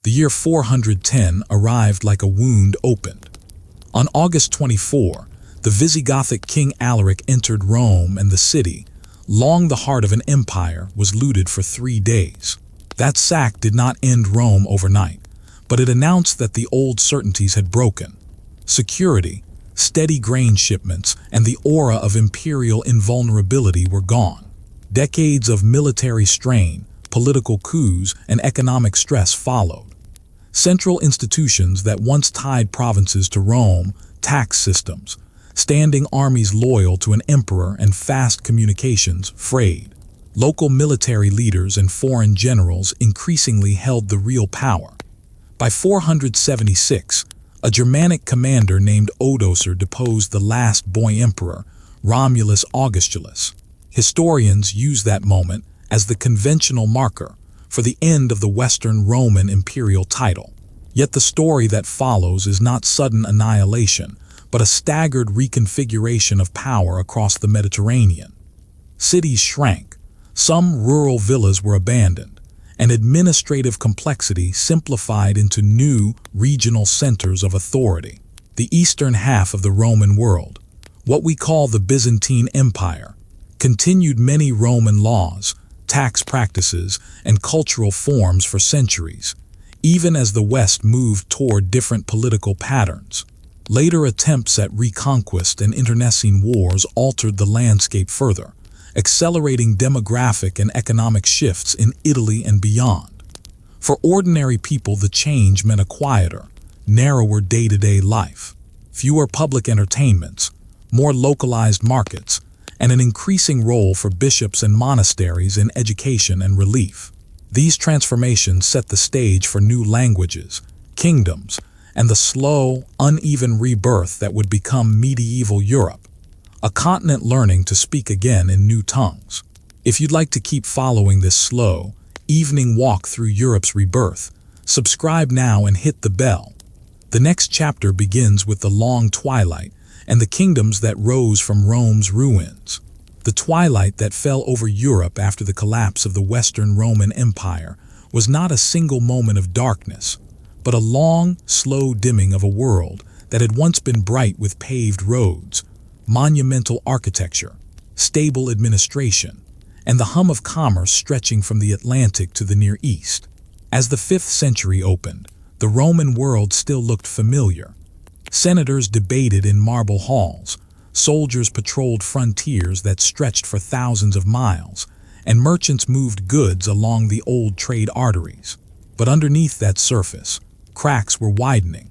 The year 410 arrived like a wound opened. On August 24, the Visigothic king Alaric entered Rome, and the city, long the heart of an empire, was looted for 3 days. That sack did not end Rome overnight, but it announced that the old certainties had broken. Security, steady grain shipments, and the aura of imperial invulnerability were gone. Decades of military strain, political coups, and economic stress followed. Central institutions that once tied provinces to Rome, tax systems, standing armies loyal to an emperor, and fast communications, frayed. Local military leaders and foreign generals increasingly held the real power. By 476, a Germanic commander named Odoacer deposed the last boy emperor, Romulus Augustulus. Historians use that moment as the conventional marker for the end of the Western Roman imperial title. Yet the story that follows is not sudden annihilation, but a staggered reconfiguration of power across the Mediterranean. Cities shrank, some rural villas were abandoned, and administrative complexity simplified into new regional centers of authority. The eastern half of the Roman world, what we call the Byzantine Empire, continued many Roman laws, tax practices, and cultural forms for centuries, even as the West moved toward different political patterns. Later attempts at reconquest and internecine wars altered the landscape further, accelerating demographic and economic shifts in Italy and beyond. For ordinary people, the change meant a quieter, narrower day-to-day life, fewer public entertainments, more localized markets, and an increasing role for bishops and monasteries in education and relief. These transformations set the stage for new languages, kingdoms, and the slow, uneven rebirth that would become medieval Europe, a continent learning to speak again in new tongues. If you'd like to keep following this slow, evening walk through Europe's rebirth, subscribe now and hit the bell. The next chapter begins with the long twilight and the kingdoms that rose from Rome's ruins. The twilight that fell over Europe after the collapse of the Western Roman Empire was not a single moment of darkness, but a long, slow dimming of a world that had once been bright with paved roads, monumental architecture, stable administration, and the hum of commerce stretching from the Atlantic to the Near East. As the 5th century opened, the Roman world still looked familiar. Senators debated in marble halls, soldiers patrolled frontiers that stretched for thousands of miles, and merchants moved goods along the old trade arteries. But underneath that surface, cracks were widening.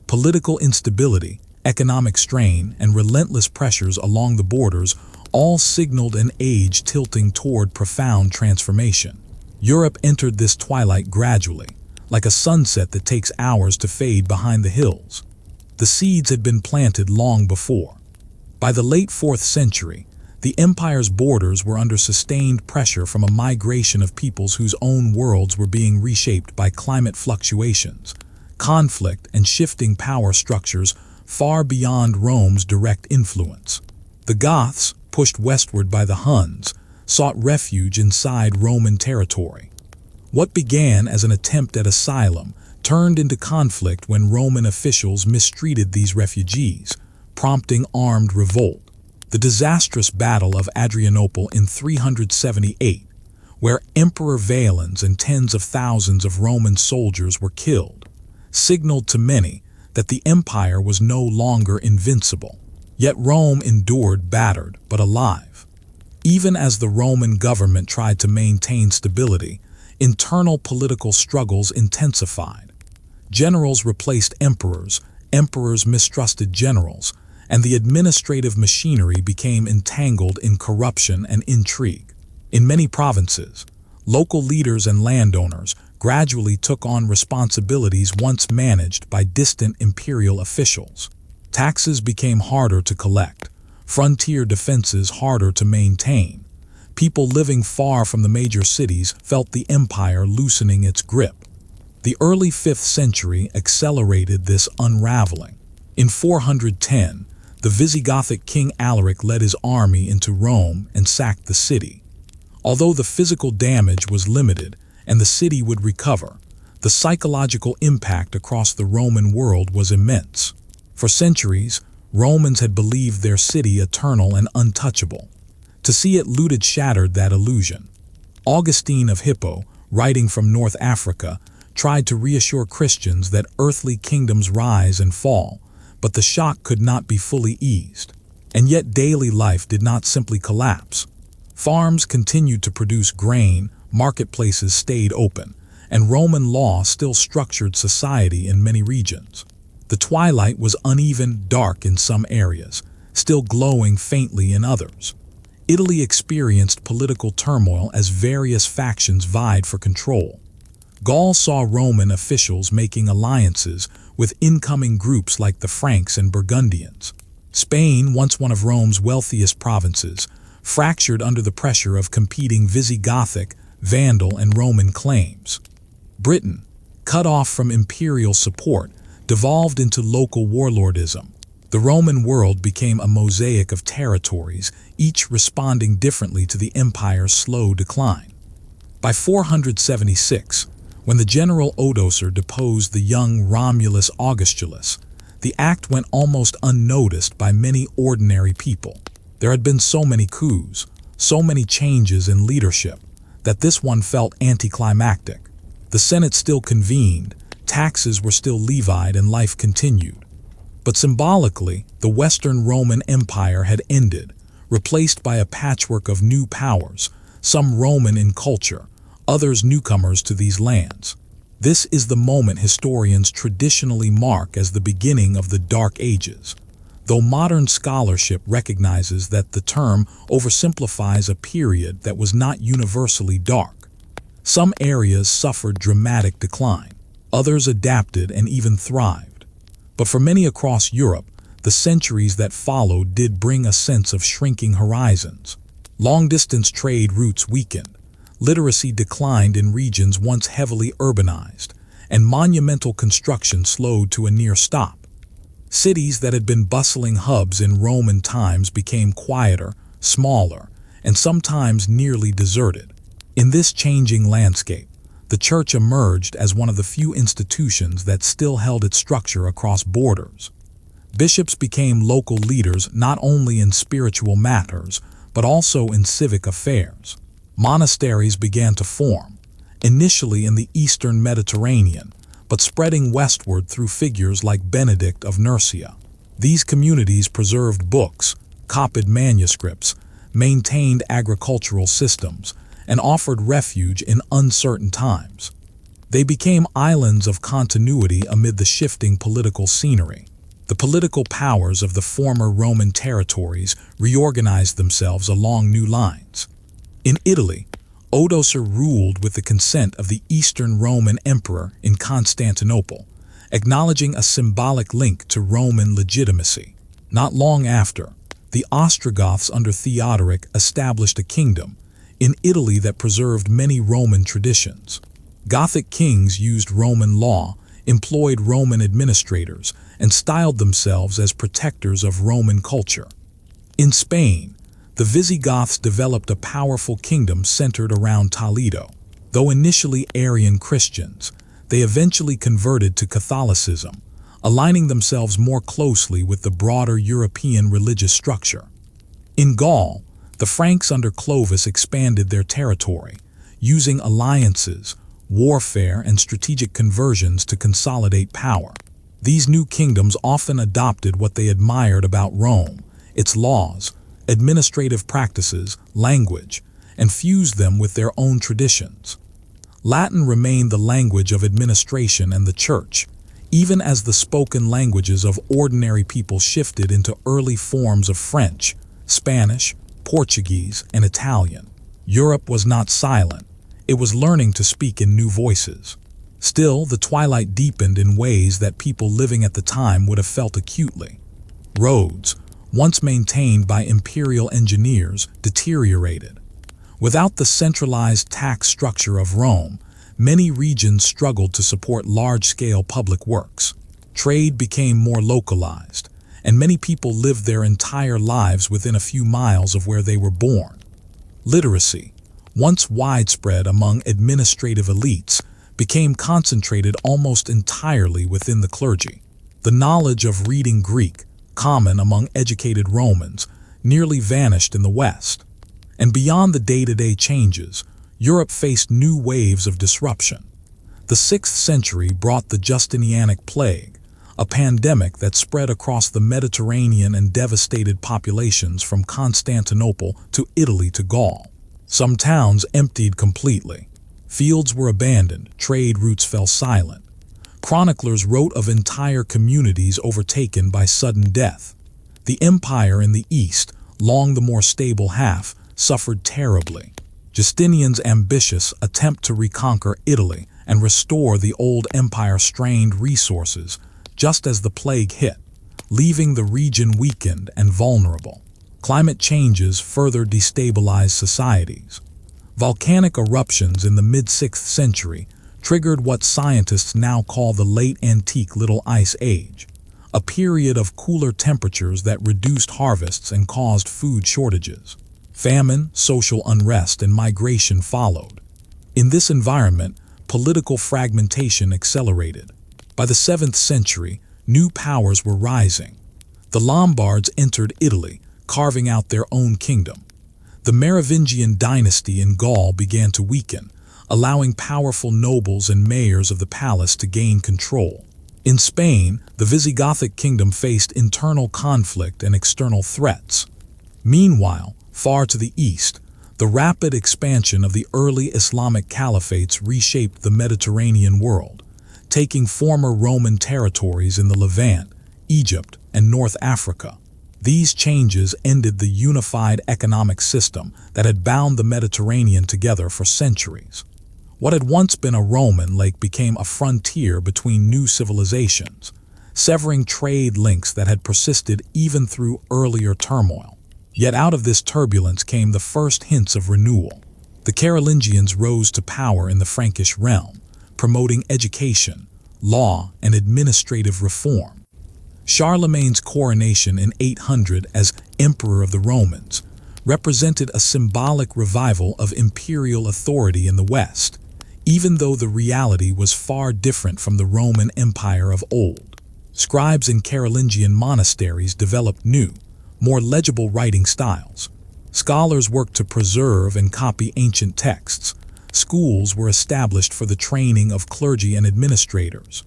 Political instability, economic strain, and relentless pressures along the borders all signaled an age tilting toward profound transformation. Europe entered this twilight gradually, like a sunset that takes hours to fade behind the hills. The seeds had been planted long before. By the late 4th century, the empire's borders were under sustained pressure from a migration of peoples whose own worlds were being reshaped by climate fluctuations, conflict, and shifting power structures far beyond Rome's direct influence. The Goths, pushed westward by the Huns, sought refuge inside Roman territory. What began as an attempt at asylum turned into conflict when Roman officials mistreated these refugees, prompting armed revolt. The disastrous Battle of Adrianople in 378, where Emperor Valens and tens of thousands of Roman soldiers were killed, signaled to many that the empire was no longer invincible. Yet Rome endured, battered but alive. Even as the Roman government tried to maintain stability, internal political struggles intensified. Generals replaced emperors, emperors mistrusted generals, and the administrative machinery became entangled in corruption and intrigue. In many provinces, local leaders and landowners gradually took on responsibilities once managed by distant imperial officials. Taxes became harder to collect, frontier defenses harder to maintain. People living far from the major cities felt the empire loosening its grip. The early 5th century accelerated this unraveling. In 410, the Visigothic king Alaric led his army into Rome and sacked the city. Although the physical damage was limited and the city would recover, The psychological impact across the Roman world was immense. For centuries, Romans had believed their city eternal and untouchable. To see it looted shattered that illusion. Augustine of Hippo, writing from North Africa, tried to reassure Christians that earthly kingdoms rise and fall, but the shock could not be fully eased. And yet daily life did not simply collapse. Farms continued to produce grain, marketplaces stayed open, and Roman law still structured society in many regions. The twilight was uneven, dark in some areas, still glowing faintly in others. Italy experienced political turmoil as various factions vied for control. Gaul saw Roman officials making alliances with incoming groups like the Franks and Burgundians. Spain, once one of Rome's wealthiest provinces, fractured under the pressure of competing Visigothic, Vandal, and Roman claims. Britain, cut off from imperial support, devolved into local warlordism. The Roman world became a mosaic of territories, each responding differently to the empire's slow decline. By 476, when the general Odoacer deposed the young Romulus Augustulus, the act went almost unnoticed by many ordinary people. There had been so many coups, so many changes in leadership, that this one felt anticlimactic. The Senate still convened, taxes were still levied, and life continued. But symbolically, the Western Roman Empire had ended, replaced by a patchwork of new powers, some Roman in culture, others newcomers to these lands. This is the moment historians traditionally mark as the beginning of the Dark Ages, though modern scholarship recognizes that the term oversimplifies a period that was not universally dark. Some areas suffered dramatic decline, others adapted and even thrived. But for many across Europe, the centuries that followed did bring a sense of shrinking horizons. Long-distance trade routes weakened, literacy declined in regions once heavily urbanized, and monumental construction slowed to a near stop. Cities that had been bustling hubs in Roman times became quieter, smaller, and sometimes nearly deserted. In this changing landscape, the church emerged as one of the few institutions that still held its structure across borders. Bishops became local leaders not only in spiritual matters, but also in civic affairs. Monasteries began to form, initially in the eastern Mediterranean, but spreading westward through figures like Benedict of Nursia. These communities preserved books, copied manuscripts, maintained agricultural systems, and offered refuge in uncertain times. They became islands of continuity amid the shifting political scenery. The political powers of the former Roman territories reorganized themselves along new lines. In Italy, Odoacer ruled with the consent of the Eastern Roman Emperor in Constantinople, acknowledging a symbolic link to Roman legitimacy. Not long after, the Ostrogoths under Theodoric established a kingdom in Italy that preserved many Roman traditions. Gothic kings used Roman law, employed Roman administrators, and styled themselves as protectors of Roman culture. In Spain, the Visigoths developed a powerful kingdom centered around Toledo. Though initially Arian Christians, they eventually converted to Catholicism, aligning themselves more closely with the broader European religious structure. In Gaul, the Franks under Clovis expanded their territory, using alliances, warfare, and strategic conversions to consolidate power. These new kingdoms often adopted what they admired about Rome, its laws, administrative practices, language, and fused them with their own traditions. Latin remained the language of administration and the church, even as the spoken languages of ordinary people shifted into early forms of French, Spanish, Portuguese, and Italian. Europe was not silent. It was learning to speak in new voices. Still, the twilight deepened in ways that people living at the time would have felt acutely. Roads, once maintained by imperial engineers, deteriorated. Without the centralized tax structure of Rome, many regions struggled to support large-scale public works. Trade became more localized, and many people lived their entire lives within a few miles of where they were born. Literacy, once widespread among administrative elites, became concentrated almost entirely within the clergy. The knowledge of reading Greek, common among educated Romans, nearly vanished in the West. And beyond the day-to-day changes, Europe faced new waves of disruption. The 6th century brought the Justinianic plague, a pandemic that spread across the Mediterranean and devastated populations from Constantinople to Italy to Gaul. Some towns emptied completely. Fields were abandoned, trade routes fell silent. Chroniclers wrote of entire communities overtaken by sudden death. The empire in the east, long the more stable half, suffered terribly. Justinian's ambitious attempt to reconquer Italy and restore the old empire strained resources just as the plague hit, leaving the region weakened and vulnerable. Climate changes further destabilized societies. Volcanic eruptions in the mid-6th century triggered what scientists now call the Late Antique Little Ice Age, a period of cooler temperatures that reduced harvests and caused food shortages. Famine, social unrest, and migration followed. In this environment, political fragmentation accelerated. By the 7th century, new powers were rising. The Lombards entered Italy, carving out their own kingdom. The Merovingian dynasty in Gaul began to weaken, allowing powerful nobles and mayors of the palace to gain control. In Spain, the Visigothic kingdom faced internal conflict and external threats. Meanwhile, far to the east, the rapid expansion of the early Islamic caliphates reshaped the Mediterranean world, taking former Roman territories in the Levant, Egypt, and North Africa. These changes ended the unified economic system that had bound the Mediterranean together for centuries. What had once been a Roman lake became a frontier between new civilizations, severing trade links that had persisted even through earlier turmoil. Yet out of this turbulence came the first hints of renewal. The Carolingians rose to power in the Frankish realm, promoting education, law, and administrative reform. Charlemagne's coronation in 800 as Emperor of the Romans represented a symbolic revival of imperial authority in the West, even though the reality was far different from the Roman Empire of old. Scribes in Carolingian monasteries developed new, more legible writing styles. Scholars worked to preserve and copy ancient texts. Schools were established for the training of clergy and administrators.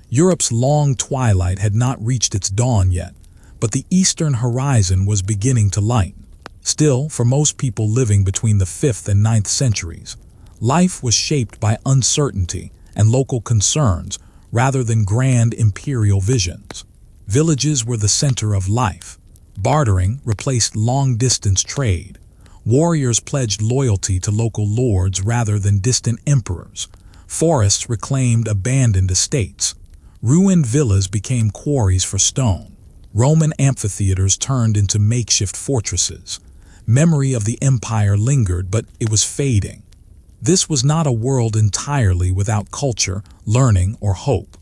Europe's long twilight had not reached its dawn yet, but the eastern horizon was beginning to lighten. Still, for most people living between the 5th and 9th centuries, life was shaped by uncertainty and local concerns rather than grand imperial visions. Villages were the center of life. Bartering replaced long-distance trade. Warriors pledged loyalty to local lords rather than distant emperors. Forests reclaimed abandoned estates. Ruined villas became quarries for stone. Roman amphitheaters turned into makeshift fortresses. Memory of the empire lingered, but it was fading. This was not a world entirely without culture, learning, or hope.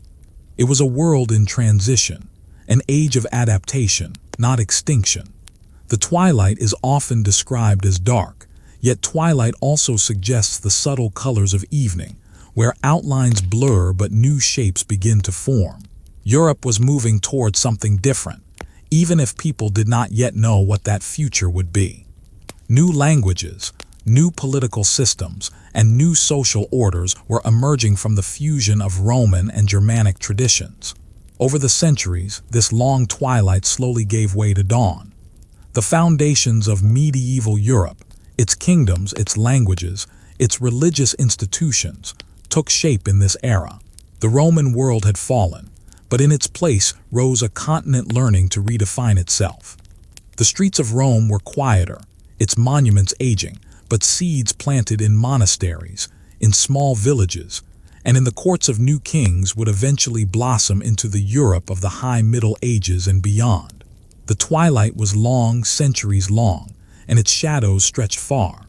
It was a world in transition, an age of adaptation, not extinction. The twilight is often described as dark, yet twilight also suggests the subtle colors of evening, where outlines blur but new shapes begin to form. Europe was moving towards something different, even if people did not yet know what that future would be. New languages, new political systems, and new social orders were emerging from the fusion of Roman and Germanic traditions. Over the centuries, this long twilight slowly gave way to dawn. The foundations of medieval Europe, its kingdoms, its languages, its religious institutions, took shape in this era. The Roman world had fallen, but in its place rose a continent learning to redefine itself. The streets of Rome were quieter, its monuments aging, but seeds planted in monasteries, in small villages, and in the courts of new kings would eventually blossom into the Europe of the High Middle Ages and beyond. The twilight was long, centuries long, and its shadows stretched far.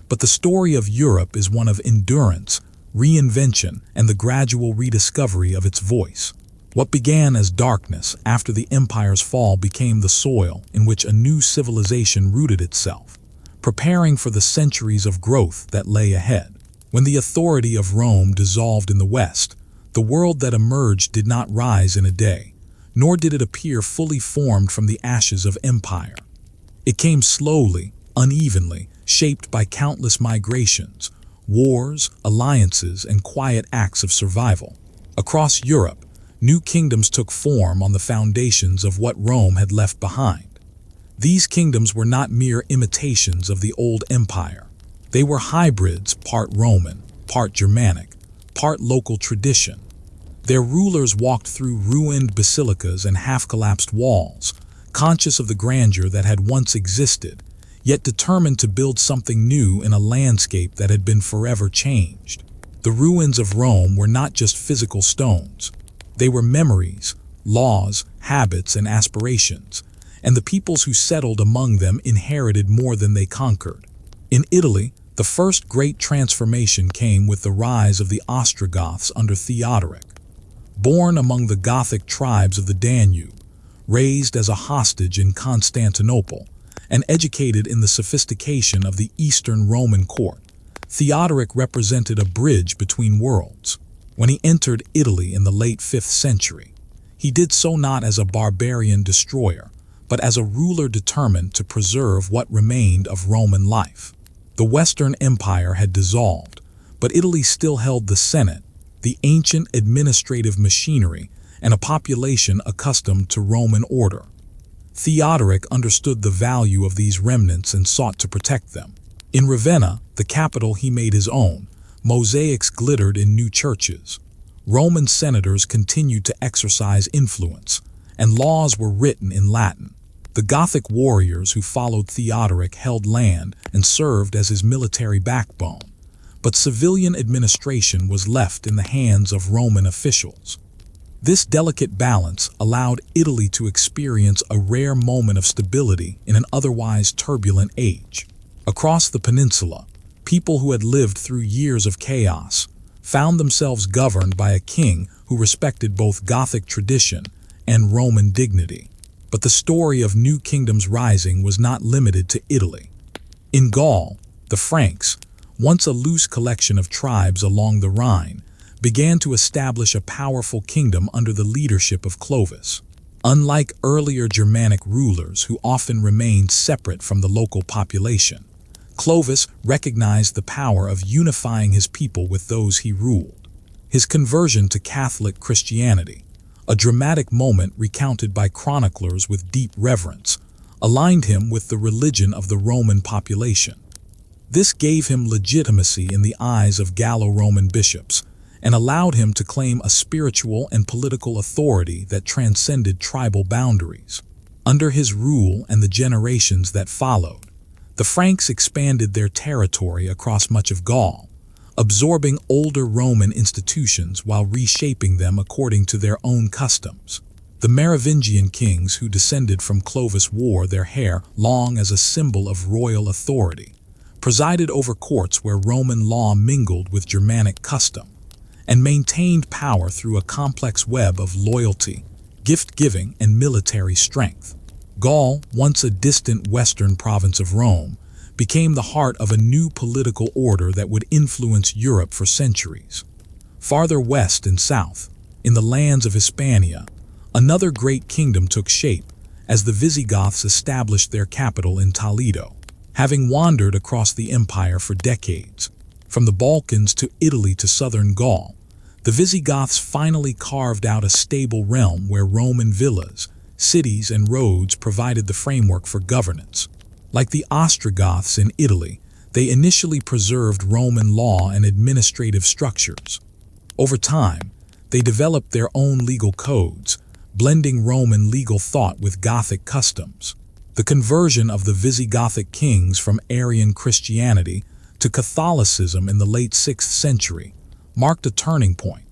But the story of Europe is one of endurance, reinvention, and the gradual rediscovery of its voice. What began as darkness after the empire's fall became the soil in which a new civilization rooted itself, preparing for the centuries of growth that lay ahead. When the authority of Rome dissolved in the West, the world that emerged did not rise in a day, nor did it appear fully formed from the ashes of empire. It came slowly, unevenly, shaped by countless migrations, wars, alliances, and quiet acts of survival. Across Europe, new kingdoms took form on the foundations of what Rome had left behind. These kingdoms were not mere imitations of the old empire. They were hybrids, part Roman, part Germanic, part local tradition. Their rulers walked through ruined basilicas and half-collapsed walls, conscious of the grandeur that had once existed, yet determined to build something new in a landscape that had been forever changed. The ruins of Rome were not just physical stones. They were memories, laws, habits, and aspirations, and the peoples who settled among them inherited more than they conquered. In Italy, the first great transformation came with the rise of the Ostrogoths under Theodoric. Born among the Gothic tribes of the Danube, raised as a hostage in Constantinople, and educated in the sophistication of the Eastern Roman court, Theodoric represented a bridge between worlds. When he entered Italy in the late 5th century, he did so not as a barbarian destroyer, but as a ruler determined to preserve what remained of Roman life. The Western Empire had dissolved, but Italy still held the Senate, the ancient administrative machinery, and a population accustomed to Roman order. Theodoric understood the value of these remnants and sought to protect them. In Ravenna, the capital he made his own, mosaics glittered in new churches. Roman senators continued to exercise influence, and laws were written in Latin. The Gothic warriors who followed Theodoric held land and served as his military backbone, but civilian administration was left in the hands of Roman officials. This delicate balance allowed Italy to experience a rare moment of stability in an otherwise turbulent age. Across the peninsula, people who had lived through years of chaos found themselves governed by a king who respected both Gothic tradition and Roman dignity. But the story of new kingdoms rising was not limited to Italy. In Gaul, the Franks, once a loose collection of tribes along the Rhine, began to establish a powerful kingdom under the leadership of Clovis. Unlike earlier Germanic rulers who often remained separate from the local population, Clovis recognized the power of unifying his people with those he ruled. His conversion to Catholic Christianity, a dramatic moment recounted by chroniclers with deep reverence, aligned him with the religion of the Roman population. This gave him legitimacy in the eyes of Gallo-Roman bishops and allowed him to claim a spiritual and political authority that transcended tribal boundaries. Under his rule and the generations that followed, the Franks expanded their territory across much of Gaul, absorbing older Roman institutions while reshaping them according to their own customs. The Merovingian kings who descended from Clovis wore their hair long as a symbol of royal authority, presided over courts where Roman law mingled with Germanic custom, and maintained power through a complex web of loyalty, gift-giving, and military strength. Gaul, once a distant western province of Rome, became the heart of a new political order that would influence Europe for centuries. Farther west and south, in the lands of Hispania, another great kingdom took shape as the Visigoths established their capital in Toledo. Having wandered across the empire for decades, from the Balkans to Italy to southern Gaul, the Visigoths finally carved out a stable realm where Roman villas, cities, and roads provided the framework for governance. Like the Ostrogoths in Italy, they initially preserved Roman law and administrative structures. Over time, they developed their own legal codes, blending Roman legal thought with Gothic customs. The conversion of the Visigothic kings from Arian Christianity to Catholicism in the late 6th century marked a turning point,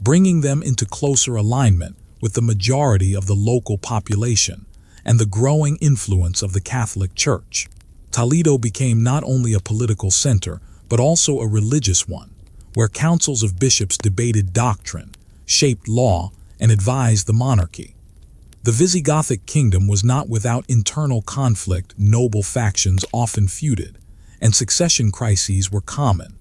bringing them into closer alignment with the majority of the local population and the growing influence of the Catholic Church. Toledo became not only a political center, but also a religious one, where councils of bishops debated doctrine, shaped law, and advised the monarchy. The Visigothic kingdom was not without internal conflict. Noble factions often feuded, and succession crises were common.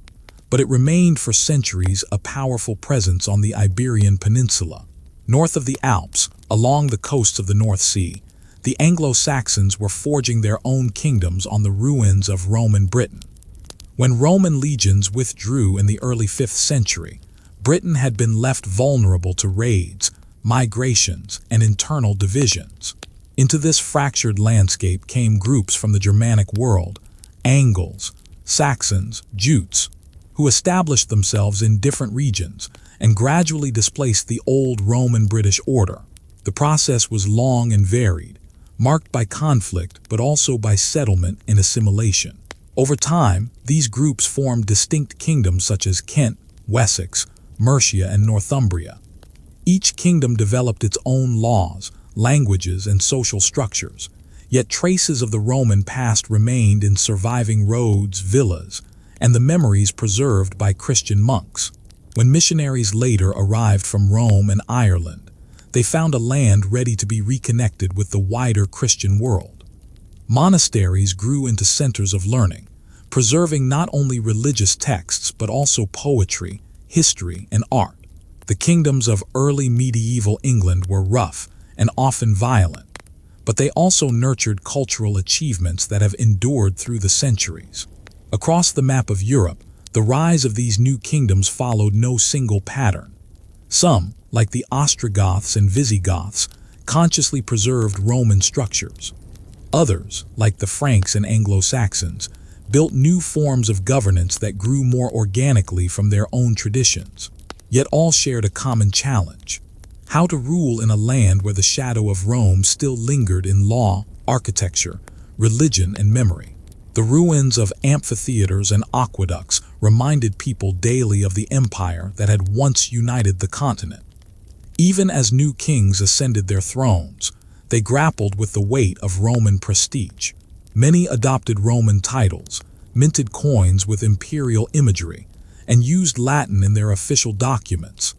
but it remained for centuries a powerful presence on the Iberian Peninsula. North of the Alps, along the coasts of the North Sea, the Anglo-Saxons were forging their own kingdoms on the ruins of Roman Britain. When Roman legions withdrew in the early 5th century, Britain had been left vulnerable to raids, migrations, and internal divisions. Into this fractured landscape came groups from the Germanic world, Angles, Saxons, Jutes, who established themselves in different regions and gradually displaced the old Roman-British order. The process was long and varied, marked by conflict but also by settlement and assimilation. Over time, these groups formed distinct kingdoms such as Kent, Wessex, Mercia, and Northumbria. Each kingdom developed its own laws, languages, and social structures, yet traces of the Roman past remained in surviving roads, villas, and the memories preserved by Christian monks. When missionaries later arrived from Rome and Ireland, they found a land ready to be reconnected with the wider Christian world. Monasteries grew into centers of learning, preserving not only religious texts but also poetry, history, and art. The kingdoms of early medieval England were rough and often violent, but they also nurtured cultural achievements that have endured through the centuries. Across the map of Europe, the rise of these new kingdoms followed no single pattern. Some, like the Ostrogoths and Visigoths, consciously preserved Roman structures. Others, like the Franks and Anglo-Saxons, built new forms of governance that grew more organically from their own traditions. Yet all shared a common challenge: how to rule in a land where the shadow of Rome still lingered in law, architecture, religion, and memory. The ruins of amphitheaters and aqueducts reminded people daily of the empire that had once united the continent. Even as new kings ascended their thrones, they grappled with the weight of Roman prestige. Many adopted Roman titles, minted coins with imperial imagery, and used Latin in their official documents.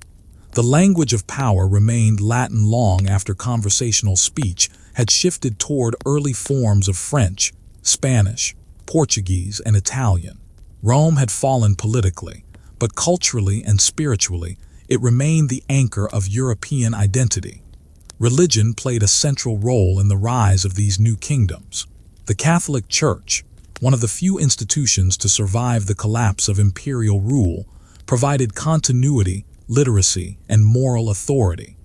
The language of power remained Latin long after conversational speech had shifted toward early forms of French, Spanish, Portuguese, and Italian. Rome had fallen politically, but culturally and spiritually, it remained the anchor of European identity. Religion played a central role in the rise of these new kingdoms. The Catholic Church, one of the few institutions to survive the collapse of imperial rule, provided continuity, literacy, and moral authority.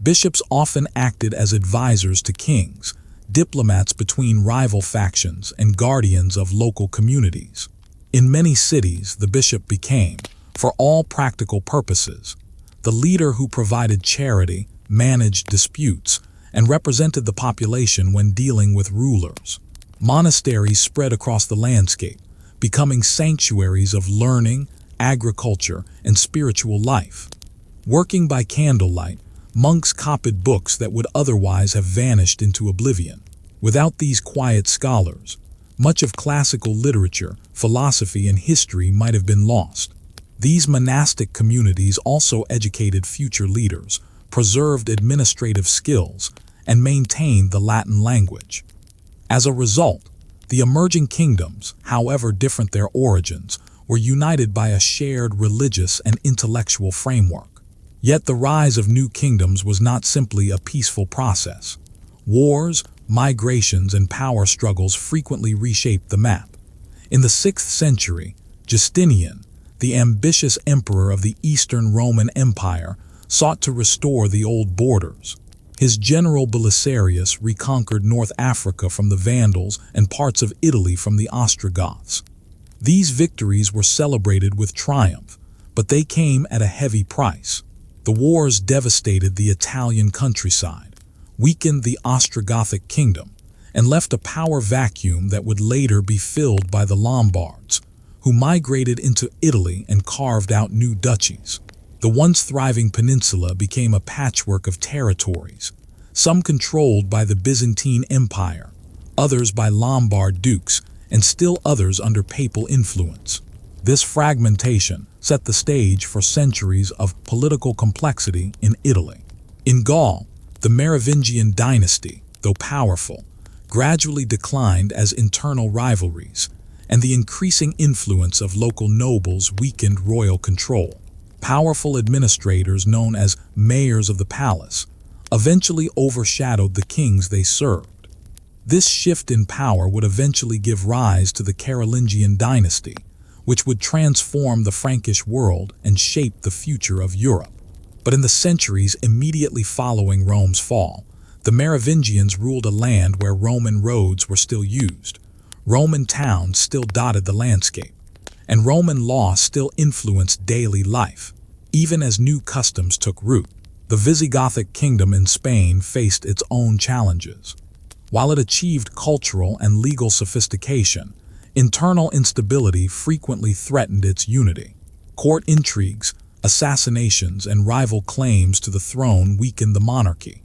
Bishops often acted as advisors to kings, diplomats between rival factions, and guardians of local communities. In many cities, the bishop became, for all practical purposes, the leader who provided charity, managed disputes, and represented the population when dealing with rulers. Monasteries spread across the landscape, becoming sanctuaries of learning, agriculture, and spiritual life. Working by candlelight, monks copied books that would otherwise have vanished into oblivion. Without these quiet scholars, much of classical literature, philosophy, and history might have been lost. These monastic communities also educated future leaders, preserved administrative skills, and maintained the Latin language. As a result, the emerging kingdoms, however different their origins, were united by a shared religious and intellectual framework. Yet the rise of new kingdoms was not simply a peaceful process. Wars, migrations, and power struggles frequently reshaped the map. In the 6th century, Justinian, the ambitious emperor of the Eastern Roman Empire, sought to restore the old borders. His general Belisarius reconquered North Africa from the Vandals and parts of Italy from the Ostrogoths. These victories were celebrated with triumph, but they came at a heavy price. The wars devastated the Italian countryside, weakened the Ostrogothic kingdom, and left a power vacuum that would later be filled by the Lombards, who migrated into Italy and carved out new duchies. The once thriving peninsula became a patchwork of territories, some controlled by the Byzantine Empire, others by Lombard dukes, and still others under papal influence. This fragmentation set the stage for centuries of political complexity in Italy. In Gaul, the Merovingian dynasty, though powerful, gradually declined as internal rivalries, and the increasing influence of local nobles weakened royal control. Powerful administrators known as mayors of the palace eventually overshadowed the kings they served. This shift in power would eventually give rise to the Carolingian dynasty, which would transform the Frankish world and shape the future of Europe. But in the centuries immediately following Rome's fall, the Merovingians ruled a land where Roman roads were still used, Roman towns still dotted the landscape, and Roman law still influenced daily life, even as new customs took root. The Visigothic kingdom in Spain faced its own challenges. While it achieved cultural and legal sophistication, internal instability frequently threatened its unity. Court intrigues, assassinations, and rival claims to the throne weakened the monarchy.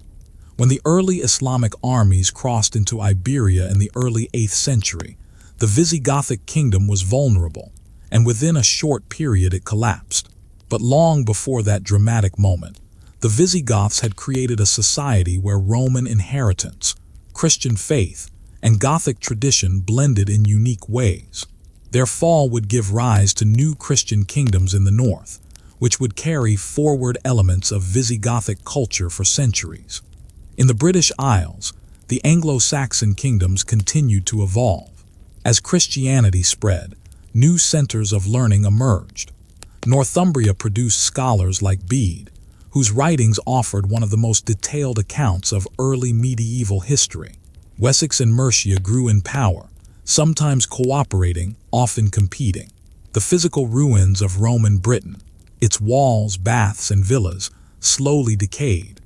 When the early Islamic armies crossed into Iberia in the early 8th century, the Visigothic kingdom was vulnerable, and within a short period it collapsed. But long before that dramatic moment, the Visigoths had created a society where Roman inheritance, Christian faith, and Gothic tradition blended in unique ways. Their fall would give rise to new Christian kingdoms in the north, which would carry forward elements of Visigothic culture for centuries. In the British Isles, the Anglo-Saxon kingdoms continued to evolve. As Christianity spread, new centers of learning emerged. Northumbria produced scholars like Bede, whose writings offered one of the most detailed accounts of early medieval history. Wessex and Mercia grew in power, sometimes cooperating, often competing. The physical ruins of Roman Britain, its walls, baths, and villas, slowly decayed.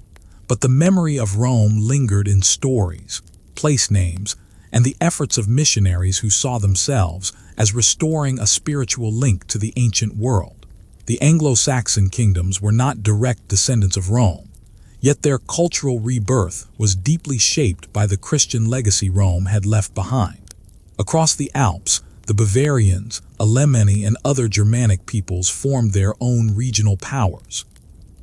But the memory of Rome lingered in stories, place names, and the efforts of missionaries who saw themselves as restoring a spiritual link to the ancient world. The Anglo-Saxon kingdoms were not direct descendants of Rome, yet their cultural rebirth was deeply shaped by the Christian legacy Rome had left behind. Across the Alps, the Bavarians, Alemanni, and other Germanic peoples formed their own regional powers.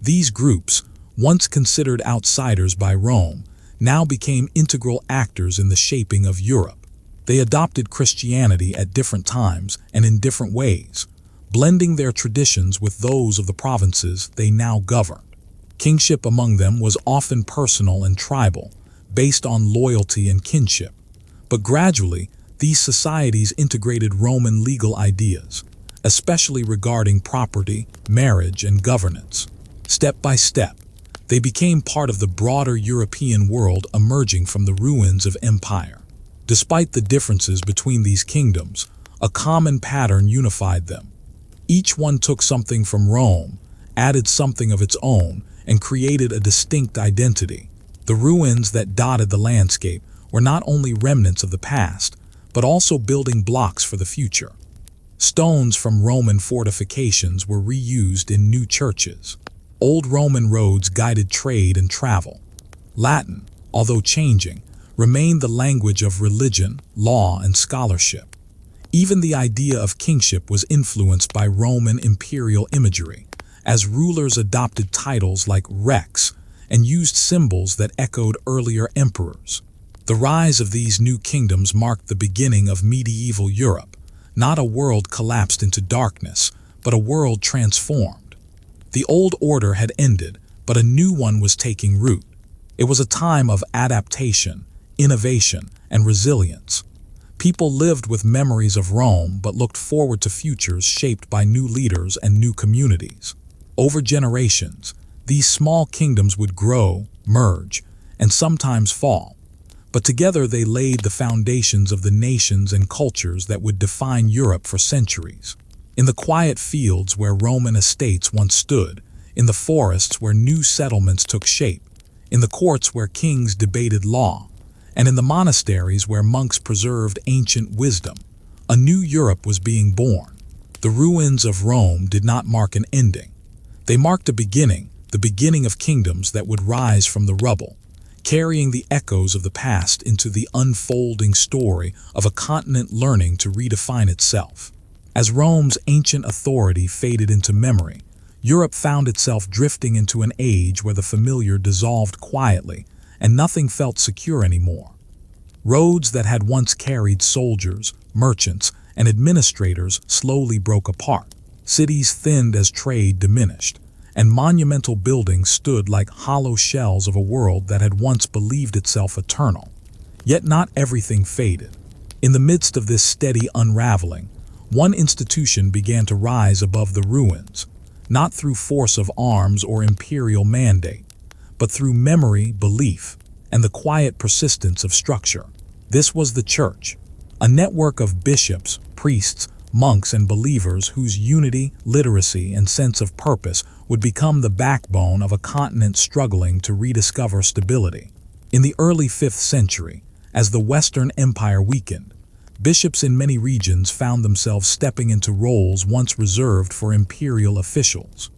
These groups, once considered outsiders by Rome, now became integral actors in the shaping of Europe. They adopted Christianity at different times and in different ways, blending their traditions with those of the provinces they now governed. Kingship among them was often personal and tribal, based on loyalty and kinship. But gradually, these societies integrated Roman legal ideas, especially regarding property, marriage, and governance. Step by step, they became part of the broader European world emerging from the ruins of empire. Despite the differences between these kingdoms, a common pattern unified them. Each one took something from Rome, added something of its own, and created a distinct identity. The ruins that dotted the landscape were not only remnants of the past, but also building blocks for the future. Stones from Roman fortifications were reused in new churches. Old Roman roads guided trade and travel. Latin, although changing, remained the language of religion, law, and scholarship. Even the idea of kingship was influenced by Roman imperial imagery, as rulers adopted titles like rex and used symbols that echoed earlier emperors. The rise of these new kingdoms marked the beginning of medieval Europe, not a world collapsed into darkness, but a world transformed. The old order had ended, but a new one was taking root. It was a time of adaptation, innovation, and resilience. People lived with memories of Rome but looked forward to futures shaped by new leaders and new communities. Over generations, these small kingdoms would grow, merge, and sometimes fall. But together they laid the foundations of the nations and cultures that would define Europe for centuries. In the quiet fields where Roman estates once stood, in the forests where new settlements took shape, in the courts where kings debated law, and in the monasteries where monks preserved ancient wisdom, a new Europe was being born. The ruins of Rome did not mark an ending. They marked a beginning, the beginning of kingdoms that would rise from the rubble, carrying the echoes of the past into the unfolding story of a continent learning to redefine itself. As Rome's ancient authority faded into memory, Europe found itself drifting into an age where the familiar dissolved quietly, and nothing felt secure anymore. Roads that had once carried soldiers, merchants, and administrators slowly broke apart. Cities thinned as trade diminished, and monumental buildings stood like hollow shells of a world that had once believed itself eternal. Yet not everything faded. In the midst of this steady unraveling, one institution began to rise above the ruins, not through force of arms or imperial mandate, but through memory, belief, and the quiet persistence of structure. This was the Church, a network of bishops, priests, monks, and believers whose unity, literacy, and sense of purpose would become the backbone of a continent struggling to rediscover stability. In the early 5th century, as the Western Empire weakened, bishops in many regions found themselves stepping into roles once reserved for imperial officials.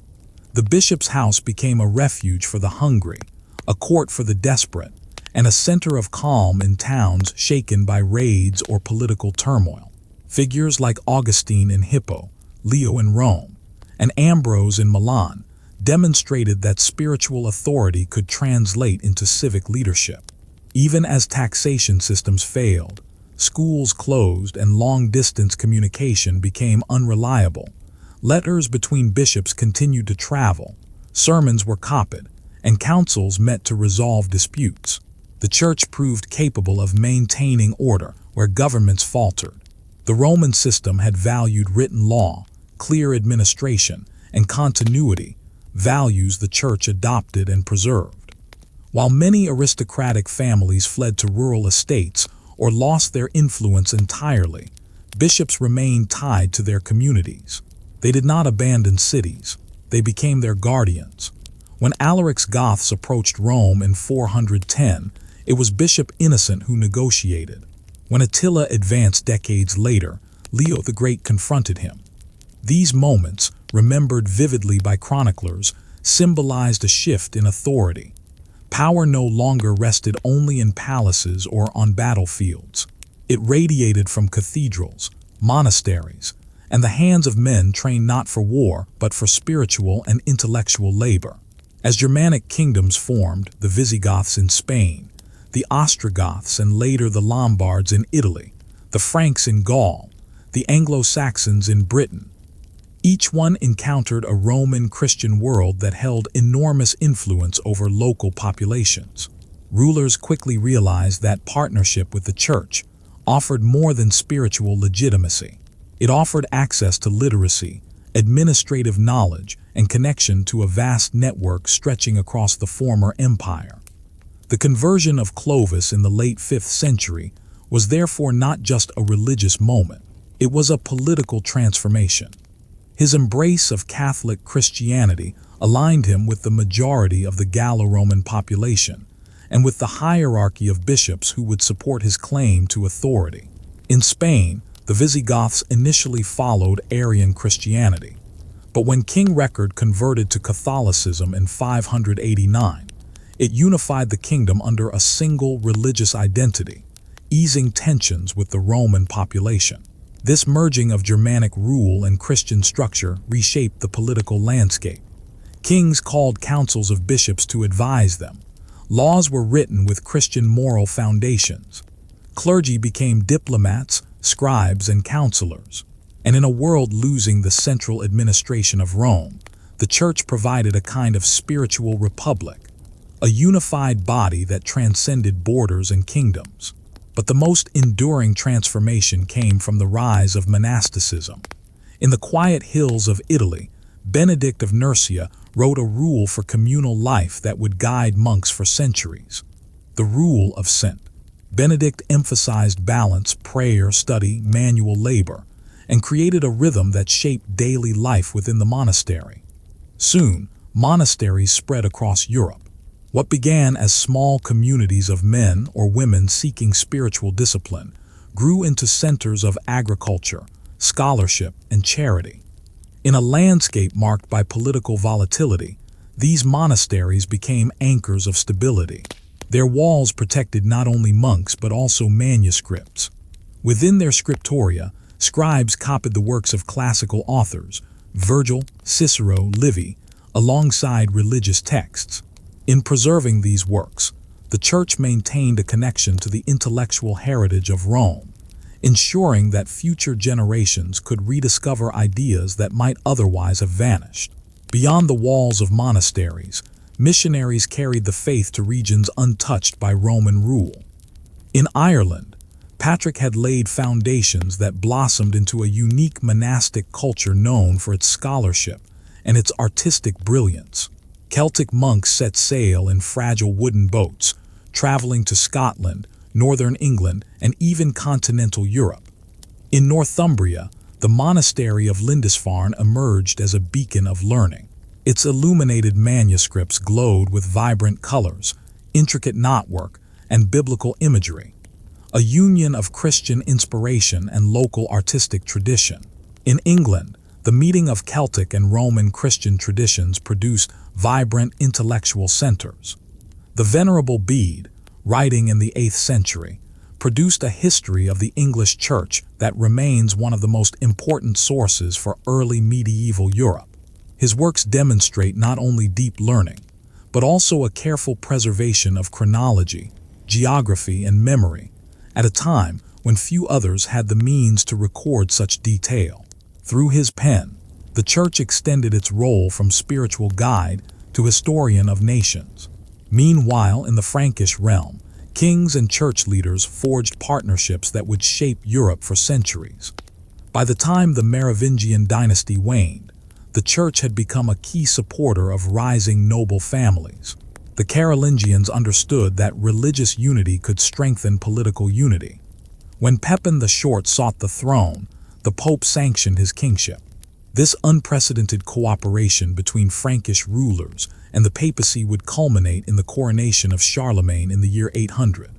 The bishop's house became a refuge for the hungry, a court for the desperate, and a center of calm in towns shaken by raids or political turmoil. Figures like Augustine in Hippo, Leo in Rome, and Ambrose in Milan demonstrated that spiritual authority could translate into civic leadership. Even as taxation systems failed, schools closed, and long-distance communication became unreliable, letters between bishops continued to travel, sermons were copied, and councils met to resolve disputes. The Church proved capable of maintaining order where governments faltered. The Roman system had valued written law, clear administration, and continuity, values the Church adopted and preserved. While many aristocratic families fled to rural estates or lost their influence entirely, bishops remained tied to their communities. They did not abandon cities, they became their guardians. When Alaric's Goths approached Rome in 410, it was Bishop Innocent who negotiated. When Attila advanced decades later, Leo the Great confronted him. These moments, remembered vividly by chroniclers, symbolized a shift in authority. Power no longer rested only in palaces or on battlefields. It radiated from cathedrals, monasteries, and the hands of men trained not for war but for spiritual and intellectual labor. As Germanic kingdoms formed, the Visigoths in Spain, the Ostrogoths and later the Lombards in Italy, the Franks in Gaul, the Anglo-Saxons in Britain, each one encountered a Roman Christian world that held enormous influence over local populations. Rulers quickly realized that partnership with the Church offered more than spiritual legitimacy. It offered access to literacy, administrative knowledge, and connection to a vast network stretching across the former empire. The conversion of Clovis in the late 5th century was therefore not just a religious moment, it was a political transformation. His embrace of Catholic Christianity aligned him with the majority of the Gallo-Roman population and with the hierarchy of bishops who would support his claim to authority. In Spain, the Visigoths initially followed Arian Christianity, but when King Record converted to Catholicism in 589, it unified the kingdom under a single religious identity, easing tensions with the Roman population. This merging of Germanic rule and Christian structure reshaped the political landscape. Kings called councils of bishops to advise them. Laws were written with Christian moral foundations. Clergy became diplomats, scribes, and counselors. And in a world losing the central administration of Rome, the Church provided a kind of spiritual republic, a unified body that transcended borders and kingdoms. But the most enduring transformation came from the rise of monasticism. In the quiet hills of Italy, Benedict of Nursia wrote a rule for communal life that would guide monks for centuries. The Rule of Cent. Benedict emphasized balance, prayer, study, manual labor, and created a rhythm that shaped daily life within the monastery. Soon, monasteries spread across Europe. What began as small communities of men or women seeking spiritual discipline grew into centers of agriculture, scholarship, and charity. In a landscape marked by political volatility, these monasteries became anchors of stability. Their walls protected not only monks but also manuscripts. Within their scriptoria, scribes copied the works of classical authors, Virgil, Cicero, Livy, alongside religious texts. In preserving these works, the Church maintained a connection to the intellectual heritage of Rome. ensuring that future generations could rediscover ideas that might otherwise have vanished. Beyond the walls of monasteries, missionaries carried the faith to regions untouched by Roman rule. In Ireland, Patrick had laid foundations that blossomed into a unique monastic culture known for its scholarship and its artistic brilliance. Celtic monks set sail in fragile wooden boats, traveling to Scotland, northern England, and even continental Europe. In Northumbria, the monastery of Lindisfarne emerged as a beacon of learning. Its illuminated manuscripts glowed with vibrant colors, intricate knotwork, and biblical imagery, a union of Christian inspiration and local artistic tradition. In England, the meeting of Celtic and Roman Christian traditions produced vibrant intellectual centers. The Venerable Bede, writing in the 8th century, produced a history of the English Church that remains one of the most important sources for early medieval Europe. His works demonstrate not only deep learning, but also a careful preservation of chronology, geography, and memory, at a time when few others had the means to record such detail. Through his pen, the Church extended its role from spiritual guide to historian of nations. Meanwhile, in the Frankish realm, kings and church leaders forged partnerships that would shape Europe for centuries. By the time the Merovingian dynasty waned, the Church had become a key supporter of rising noble families. The Carolingians understood that religious unity could strengthen political unity. When Pepin the Short sought the throne, the Pope sanctioned his kingship. This unprecedented cooperation between Frankish rulers and the papacy would culminate in the coronation of Charlemagne in the year 800.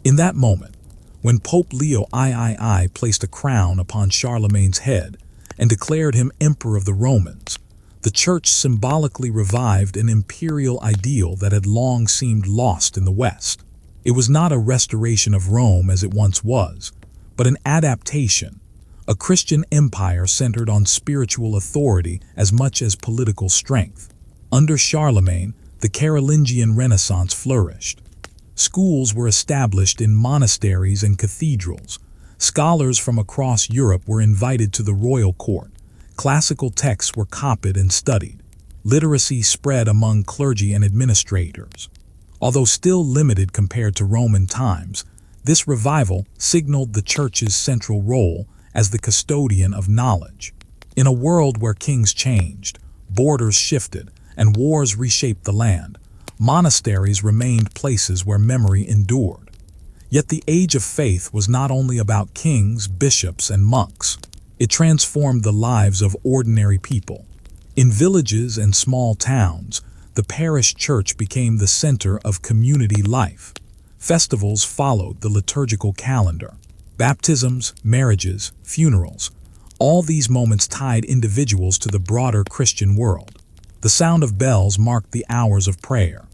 In that moment, when Pope Leo III placed a crown upon Charlemagne's head and declared him Emperor of the Romans, the Church symbolically revived an imperial ideal that had long seemed lost in the West. It was not a restoration of Rome as it once was, but an adaptation, a Christian empire centered on spiritual authority as much as political strength. Under Charlemagne, the Carolingian Renaissance flourished. Schools were established in monasteries and cathedrals. Scholars from across Europe were invited to the royal court. Classical texts were copied and studied. Literacy spread among clergy and administrators. Although still limited compared to Roman times, this revival signaled the Church's central role as the custodian of knowledge. In a world where kings changed, borders shifted, and wars reshaped the land, monasteries remained places where memory endured. Yet the Age of Faith was not only about kings, bishops, and monks. It transformed the lives of ordinary people. In villages and small towns, the parish church became the center of community life. Festivals followed the liturgical calendar. Baptisms, marriages, funerals, all these moments tied individuals to the broader Christian world. The sound of bells marked the hours of prayer.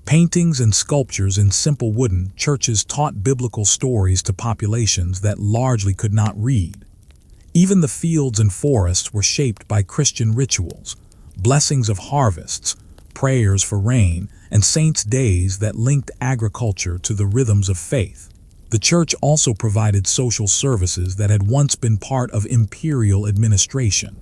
Paintings and sculptures in simple wooden churches taught biblical stories to populations that largely could not read. Even the fields and forests were shaped by Christian rituals, blessings of harvests, prayers for rain, and saints' days that linked agriculture to the rhythms of faith. The Church also provided social services that had once been part of imperial administration.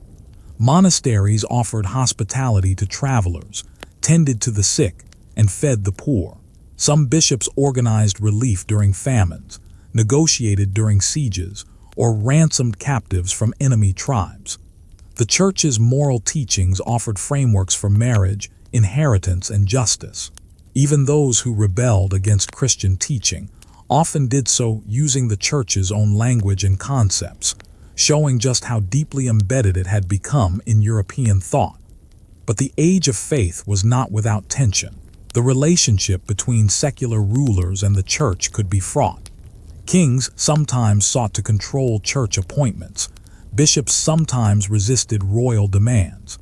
Monasteries offered hospitality to travelers, tended to the sick, and fed the poor. Some bishops organized relief during famines, negotiated during sieges, or ransomed captives from enemy tribes. The Church's moral teachings offered frameworks for marriage, inheritance, and justice. Even those who rebelled against Christian teaching often did so using the Church's own language and concepts, showing just how deeply embedded it had become in European thought. But the Age of Faith was not without tension. The relationship between secular rulers and the Church could be fraught. Kings sometimes sought to control church appointments. Bishops sometimes resisted royal demands.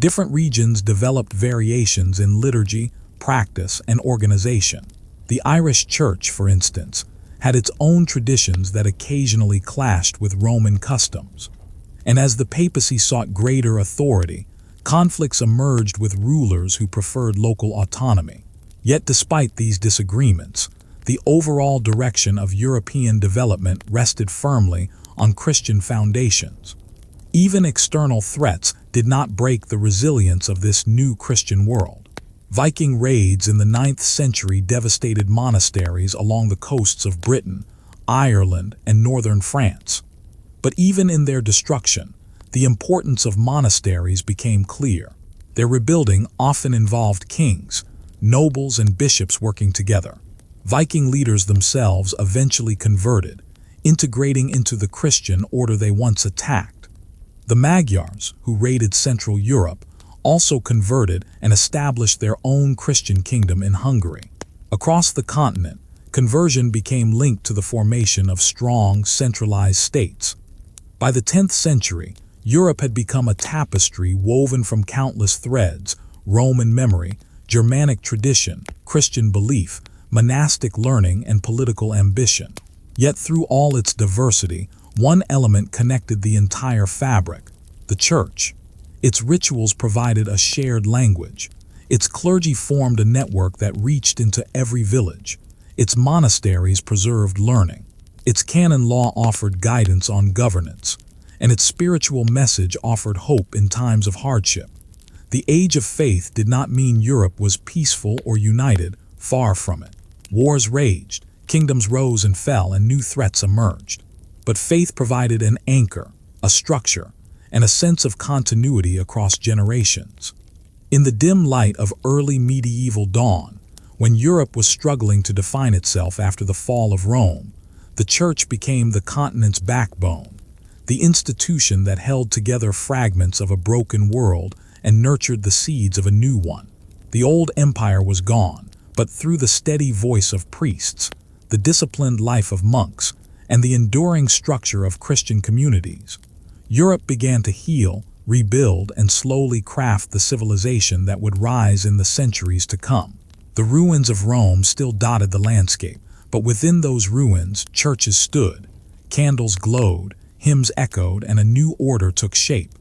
Different regions developed variations in liturgy, practice, and organization. The Irish Church, for instance, had its own traditions that occasionally clashed with Roman customs. And as the papacy sought greater authority, conflicts emerged with rulers who preferred local autonomy. Yet despite these disagreements, the overall direction of European development rested firmly on Christian foundations. Even external threats did not break the resilience of this new Christian world. Viking raids in the 9th century devastated monasteries along the coasts of Britain, Ireland, and northern France. But even in their destruction, the importance of monasteries became clear. Their rebuilding often involved kings, nobles, and bishops working together. Viking leaders themselves eventually converted, integrating into the Christian order they once attacked. The Magyars, who raided Central Europe, also converted and established their own Christian kingdom in Hungary. Across the continent, conversion became linked to the formation of strong, centralized states. By the 10th century, Europe had become a tapestry woven from countless threads: Roman memory, Germanic tradition, Christian belief, monastic learning, and political ambition. Yet through all its diversity, one element connected the entire fabric: the church. Its rituals provided a shared language. Its clergy formed a network that reached into every village. Its monasteries preserved learning. Its canon law offered guidance on governance, and its spiritual message offered hope in times of hardship. The Age of Faith did not mean Europe was peaceful or united, far from it. Wars raged, kingdoms rose and fell, and new threats emerged. But faith provided an anchor, a structure, and a sense of continuity across generations. In the dim light of early medieval dawn, when Europe was struggling to define itself after the fall of Rome, the Church became the continent's backbone, the institution that held together fragments of a broken world and nurtured the seeds of a new one. The old empire was gone, but through the steady voice of priests, the disciplined life of monks, and the enduring structure of Christian communities, Europe began to heal, rebuild, and slowly craft the civilization that would rise in the centuries to come. The ruins of Rome still dotted the landscape, but within those ruins, churches stood, candles glowed, hymns echoed, and a new order took shape.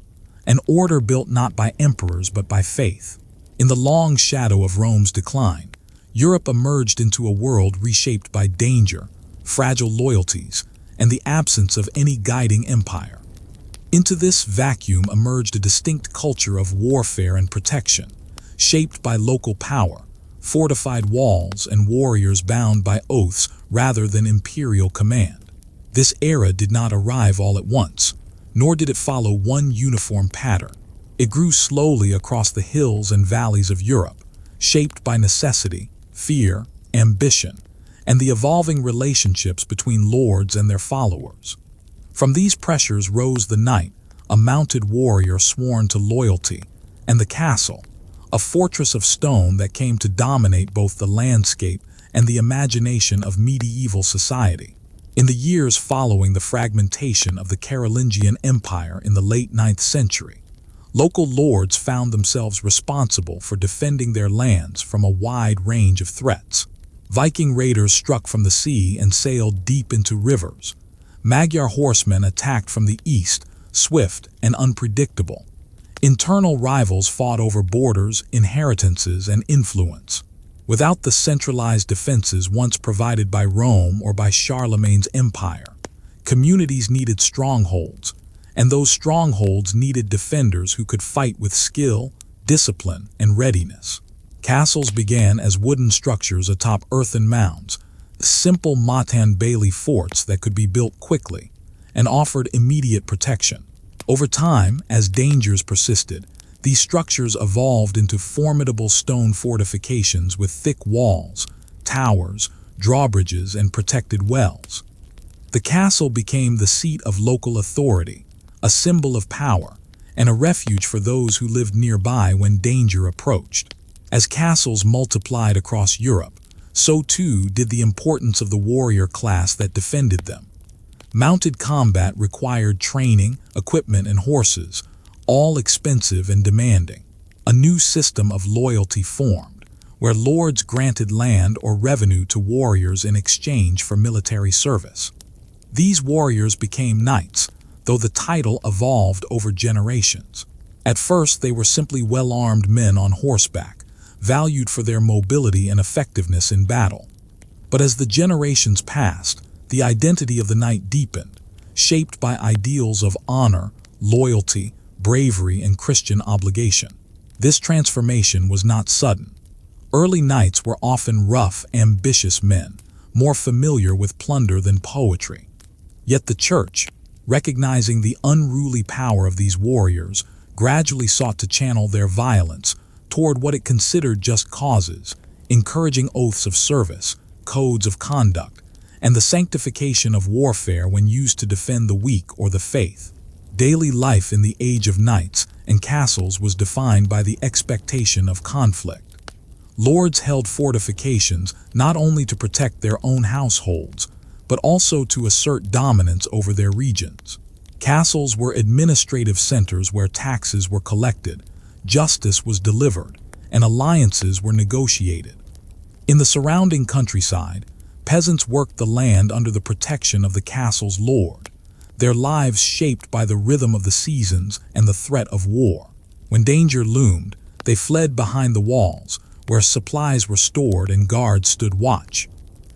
An order built not by emperors but by faith. In the long shadow of Rome's decline, Europe emerged into a world reshaped by danger, fragile loyalties, and the absence of any guiding empire. Into this vacuum emerged a distinct culture of warfare and protection, shaped by local power, fortified walls, and warriors bound by oaths rather than imperial command. This era did not arrive all at once, nor did it follow one uniform pattern. It grew slowly across the hills and valleys of Europe, shaped by necessity, fear, ambition, and the evolving relationships between lords and their followers. From these pressures rose the knight, a mounted warrior sworn to loyalty, and the castle, a fortress of stone that came to dominate both the landscape and the imagination of medieval society. In the years following the fragmentation of the Carolingian Empire in the late 9th century, local lords found themselves responsible for defending their lands from a wide range of threats. Viking raiders struck from the sea and sailed deep into rivers. Magyar horsemen attacked from the east, swift and unpredictable. Internal rivals fought over borders, inheritances, and influence. Without the centralized defenses once provided by Rome or by Charlemagne's empire, communities needed strongholds, and those strongholds needed defenders who could fight with skill, discipline, and readiness. Castles began as wooden structures atop earthen mounds, simple Motte-and-Bailey forts that could be built quickly and offered immediate protection. Over time, as dangers persisted, these structures evolved into formidable stone fortifications with thick walls, towers, drawbridges, and protected wells. The castle became the seat of local authority, a symbol of power, and a refuge for those who lived nearby when danger approached. As castles multiplied across Europe, so too did the importance of the warrior class that defended them. Mounted combat required training, equipment, and horses, all expensive and demanding. A new system of loyalty formed, where lords granted land or revenue to warriors in exchange for military service. These warriors became knights, though the title evolved over generations. At first, they were simply well-armed men on horseback, valued for their mobility and effectiveness in battle. But as the generations passed, the identity of the knight deepened, shaped by ideals of honor, loyalty, bravery, and Christian obligation. This transformation was not sudden. Early knights were often rough, ambitious men, more familiar with plunder than poetry. Yet the church, recognizing the unruly power of these warriors, gradually sought to channel their violence toward what it considered just causes, encouraging oaths of service, codes of conduct, and the sanctification of warfare when used to defend the weak or the faith. Daily life in the age of knights and castles was defined by the expectation of conflict. Lords held fortifications not only to protect their own households, but also to assert dominance over their regions. Castles were administrative centers where taxes were collected, justice was delivered, and alliances were negotiated. In the surrounding countryside, peasants worked the land under the protection of the castle's lord, their lives shaped by the rhythm of the seasons and the threat of war. When danger loomed, they fled behind the walls, where supplies were stored and guards stood watch.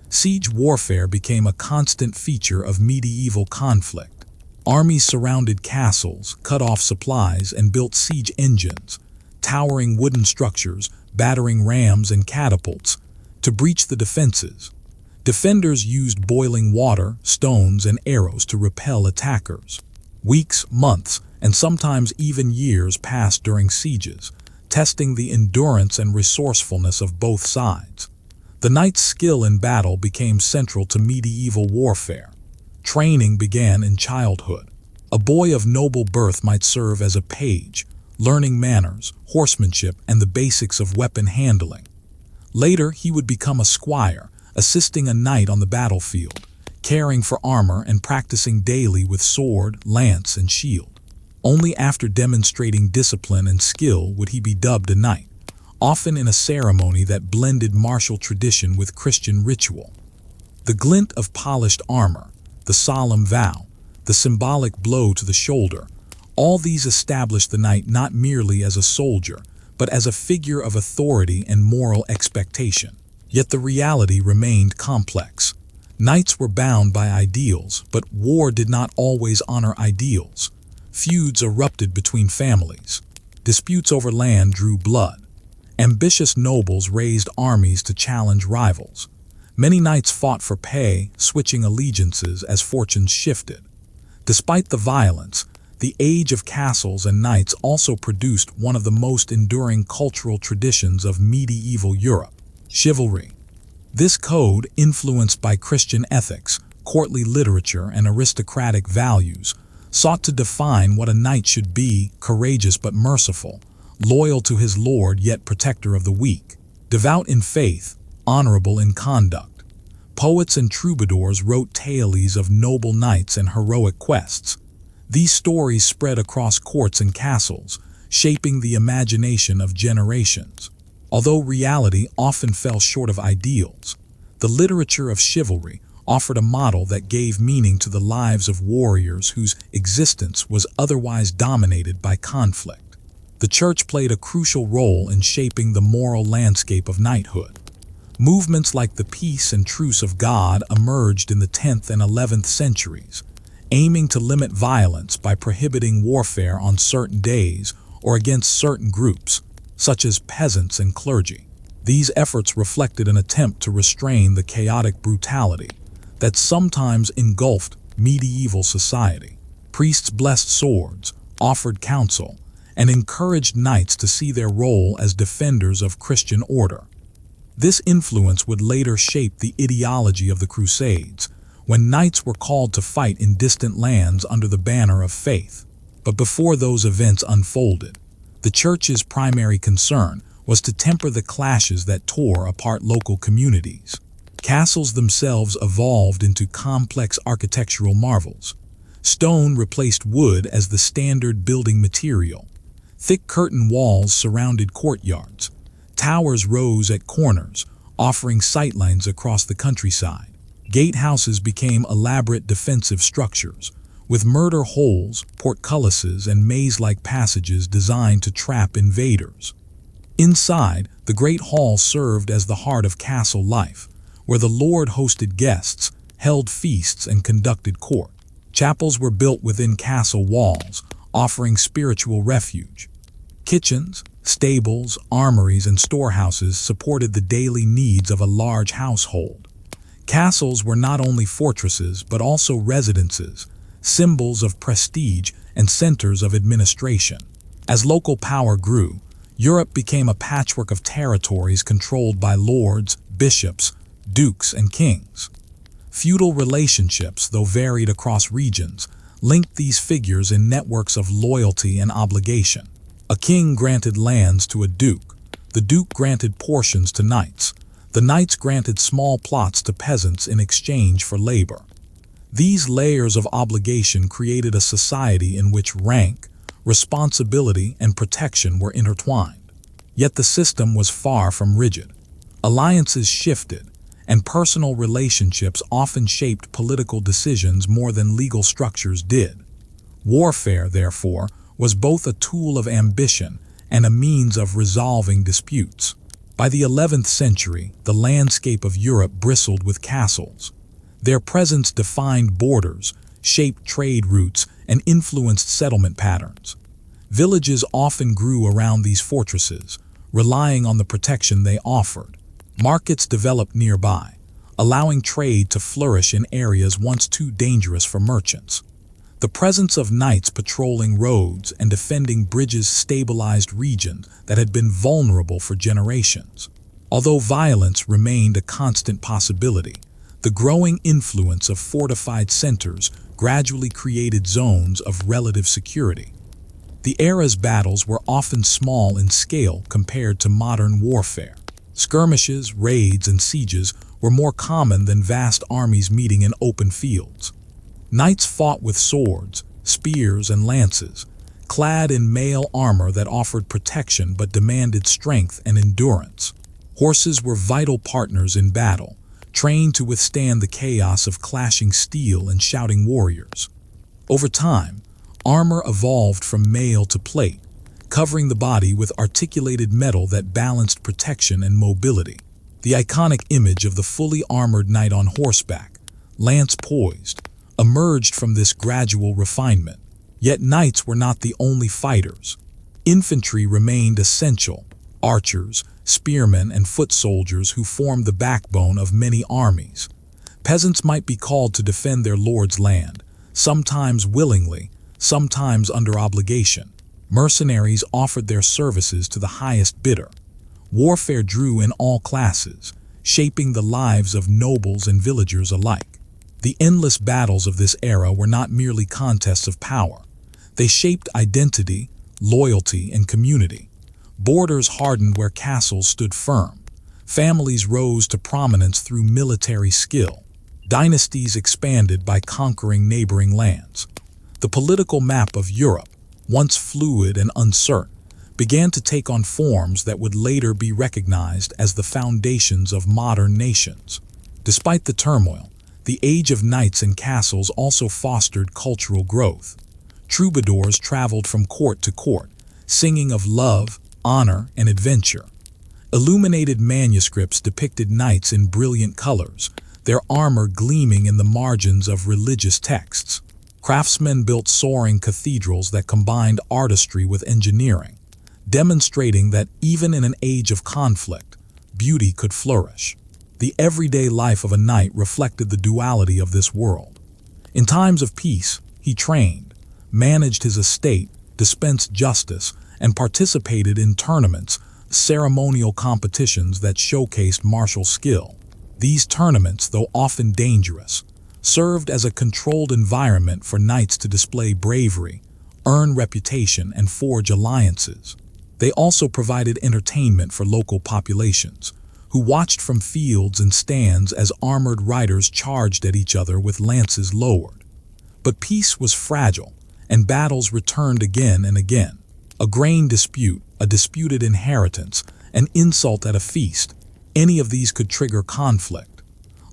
Siege warfare became a constant feature of medieval conflict. Armies surrounded castles, cut off supplies, and built siege engines, towering wooden structures, battering rams and catapults, to breach the defenses. Defenders used boiling water, stones, and arrows to repel attackers. Weeks, months, and sometimes even years passed during sieges, testing the endurance and resourcefulness of both sides. The knight's skill in battle became central to medieval warfare. Training began in childhood. A boy of noble birth might serve as a page, learning manners, horsemanship, and the basics of weapon handling. Later, he would become a squire, assisting a knight on the battlefield, caring for armor and practicing daily with sword, lance, and shield. Only after demonstrating discipline and skill would he be dubbed a knight, often in a ceremony that blended martial tradition with Christian ritual. The glint of polished armor, the solemn vow, the symbolic blow to the shoulder, all these established the knight not merely as a soldier, but as a figure of authority and moral expectation. Yet the reality remained complex. Knights were bound by ideals, but war did not always honor ideals. Feuds erupted between families. Disputes over land drew blood. Ambitious nobles raised armies to challenge rivals. Many knights fought for pay, switching allegiances as fortunes shifted. Despite the violence, the age of castles and knights also produced one of the most enduring cultural traditions of medieval Europe: chivalry. This code, influenced by Christian ethics, courtly literature, and aristocratic values, sought to define what a knight should be: courageous but merciful, loyal to his lord yet protector of the weak, devout in faith, honorable in conduct. Poets and troubadours wrote tales of noble knights and heroic quests. These stories spread across courts and castles, shaping the imagination of generations. Although reality often fell short of ideals, the literature of chivalry offered a model that gave meaning to the lives of warriors whose existence was otherwise dominated by conflict. The church played a crucial role in shaping the moral landscape of knighthood. Movements like the Peace and Truce of God emerged in the 10th and 11th centuries, aiming to limit violence by prohibiting warfare on certain days or against certain groups, such as peasants and clergy. These efforts reflected an attempt to restrain the chaotic brutality that sometimes engulfed medieval society. Priests blessed swords, offered counsel, and encouraged knights to see their role as defenders of Christian order. This influence would later shape the ideology of the Crusades, when knights were called to fight in distant lands under the banner of faith. But before those events unfolded, the church's primary concern was to temper the clashes that tore apart local communities. Castles themselves evolved into complex architectural marvels. Stone replaced wood as the standard building material. Thick curtain walls surrounded courtyards. Towers rose at corners, offering sightlines across the countryside. Gatehouses became elaborate defensive structures, with murder holes, portcullises, and maze-like passages designed to trap invaders. Inside, the Great Hall served as the heart of castle life, where the lord hosted guests, held feasts, and conducted court. Chapels were built within castle walls, offering spiritual refuge. Kitchens, stables, armories, and storehouses supported the daily needs of a large household. Castles were not only fortresses but also residences, symbols of prestige and centers of administration. As local power grew, Europe became a patchwork of territories controlled by lords, bishops, dukes, and kings. Feudal relationships, though varied across regions, linked these figures in networks of loyalty and obligation. A king granted lands to a duke. The duke granted portions to knights. The knights granted small plots to peasants in exchange for labor. These layers of obligation created a society in which rank, responsibility, and protection were intertwined. Yet the system was far from rigid. Alliances shifted, and personal relationships often shaped political decisions more than legal structures did. Warfare, therefore, was both a tool of ambition and a means of resolving disputes. By the 11th century, the landscape of Europe bristled with castles. Their presence defined borders, shaped trade routes, and influenced settlement patterns. Villages often grew around these fortresses, relying on the protection they offered. Markets developed nearby, allowing trade to flourish in areas once too dangerous for merchants. The presence of knights patrolling roads and defending bridges stabilized regions that had been vulnerable for generations. Although violence remained a constant possibility, the growing influence of fortified centers gradually created zones of relative security. The era's battles were often small in scale compared to modern warfare. Skirmishes, raids, and sieges were more common than vast armies meeting in open fields. Knights fought with swords, spears, and lances, clad in mail armor that offered protection but demanded strength and endurance. Horses were vital partners in battle, trained to withstand the chaos of clashing steel and shouting warriors. Over time, armor evolved from mail to plate, covering the body with articulated metal that balanced protection and mobility. The iconic image of the fully armored knight on horseback, lance poised, emerged from this gradual refinement. Yet knights were not the only fighters. Infantry remained essential: archers, spearmen, and foot soldiers who formed the backbone of many armies. Peasants might be called to defend their lord's land, sometimes willingly, sometimes under obligation. Mercenaries offered their services to the highest bidder. Warfare drew in all classes, shaping the lives of nobles and villagers alike. The endless battles of this era were not merely contests of power. They shaped identity, loyalty, and community. Borders hardened where castles stood firm. Families rose to prominence through military skill. Dynasties expanded by conquering neighboring lands. The political map of Europe, once fluid and uncertain, began to take on forms that would later be recognized as the foundations of modern nations. Despite the turmoil, the age of knights and castles also fostered cultural growth. Troubadours traveled from court to court, singing of love, honor, and adventure. Illuminated manuscripts depicted knights in brilliant colors, their armor gleaming in the margins of religious texts. Craftsmen built soaring cathedrals that combined artistry with engineering, demonstrating that even in an age of conflict, beauty could flourish. The everyday life of a knight reflected the duality of this world. In times of peace, he trained, managed his estate, dispensed justice, and participated in tournaments, ceremonial competitions that showcased martial skill. These tournaments, though often dangerous, served as a controlled environment for knights to display bravery, earn reputation, and forge alliances. They also provided entertainment for local populations, who watched from fields and stands as armored riders charged at each other with lances lowered. But peace was fragile, and battles returned again and again. A grain dispute, a disputed inheritance, an insult at a feast, any of these could trigger conflict.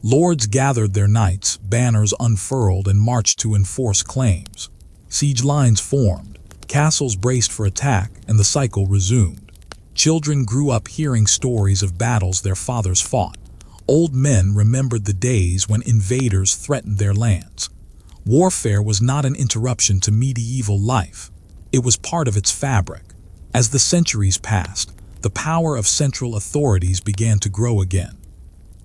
Lords gathered their knights, banners unfurled, and marched to enforce claims. Siege lines formed, castles braced for attack, and the cycle resumed. Children grew up hearing stories of battles their fathers fought, Old men remembered the days when invaders threatened their lands. Warfare was not an interruption to medieval life. It was part of its fabric. As the centuries passed, the power of central authorities began to grow again.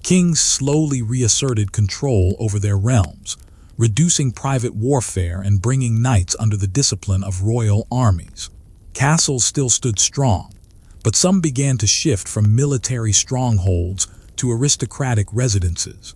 Kings slowly reasserted control over their realms, reducing private warfare and bringing knights under the discipline of royal armies. Castles still stood strong, but some began to shift from military strongholds to aristocratic residences.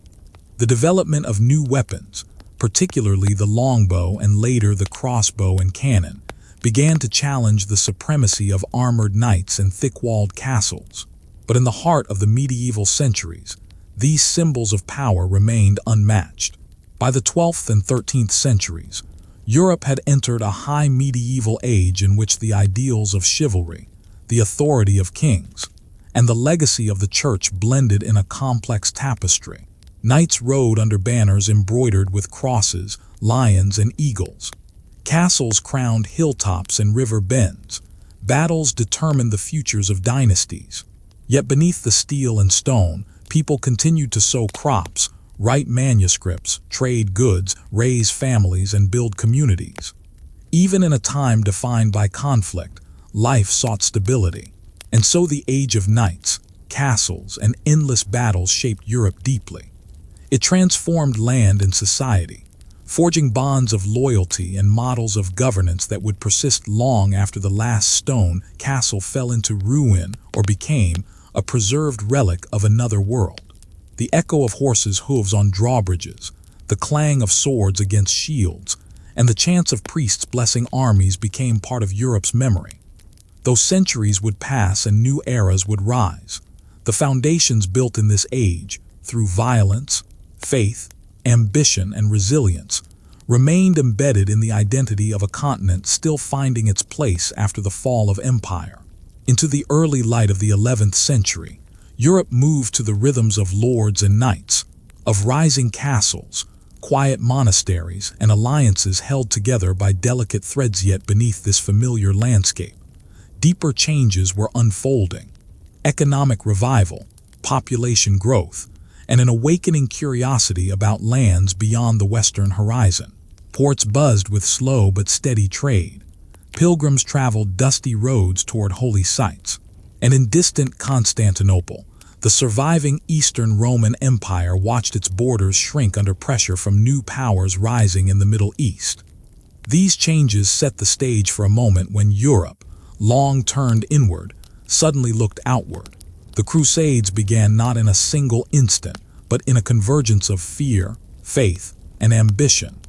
The development of new weapons, particularly the longbow and later the crossbow and cannon, began to challenge the supremacy of armored knights and thick-walled castles. But in the heart of the medieval centuries, these symbols of power remained unmatched. By the 12th and 13th centuries, Europe had entered a high medieval age in which the ideals of chivalry, the authority of kings, and the legacy of the church blended in a complex tapestry. Knights rode under banners embroidered with crosses, lions, and eagles. Castles crowned hilltops and river bends. Battles determined the futures of dynasties. Yet beneath the steel and stone, people continued to sow crops, write manuscripts, trade goods, raise families, and build communities. Even in a time defined by conflict, life sought stability. And so the age of knights, castles, and endless battles shaped Europe deeply. It transformed land and society, forging bonds of loyalty and models of governance that would persist long after the last stone castle fell into ruin or became a preserved relic of another world. The echo of horses' hooves on drawbridges, the clang of swords against shields, and the chants of priests blessing armies became part of Europe's memory. Though centuries would pass and new eras would rise, the foundations built in this age, through violence, faith, ambition, and resilience, remained embedded in the identity of a continent still finding its place after the fall of empire. Into the early light of the 11th century, Europe moved to the rhythms of lords and knights, of rising castles, quiet monasteries, and alliances held together by delicate threads. Yet beneath this familiar landscape, deeper changes were unfolding. Economic revival, population growth, and an awakening curiosity about lands beyond the western horizon. Ports buzzed with slow but steady trade. Pilgrims traveled dusty roads toward holy sites. And in distant Constantinople, the surviving Eastern Roman Empire watched its borders shrink under pressure from new powers rising in the Middle East. These changes set the stage for a moment when Europe, long turned inward, suddenly looked outward. The Crusades began not in a single instant, but in a convergence of fear, faith, and ambition,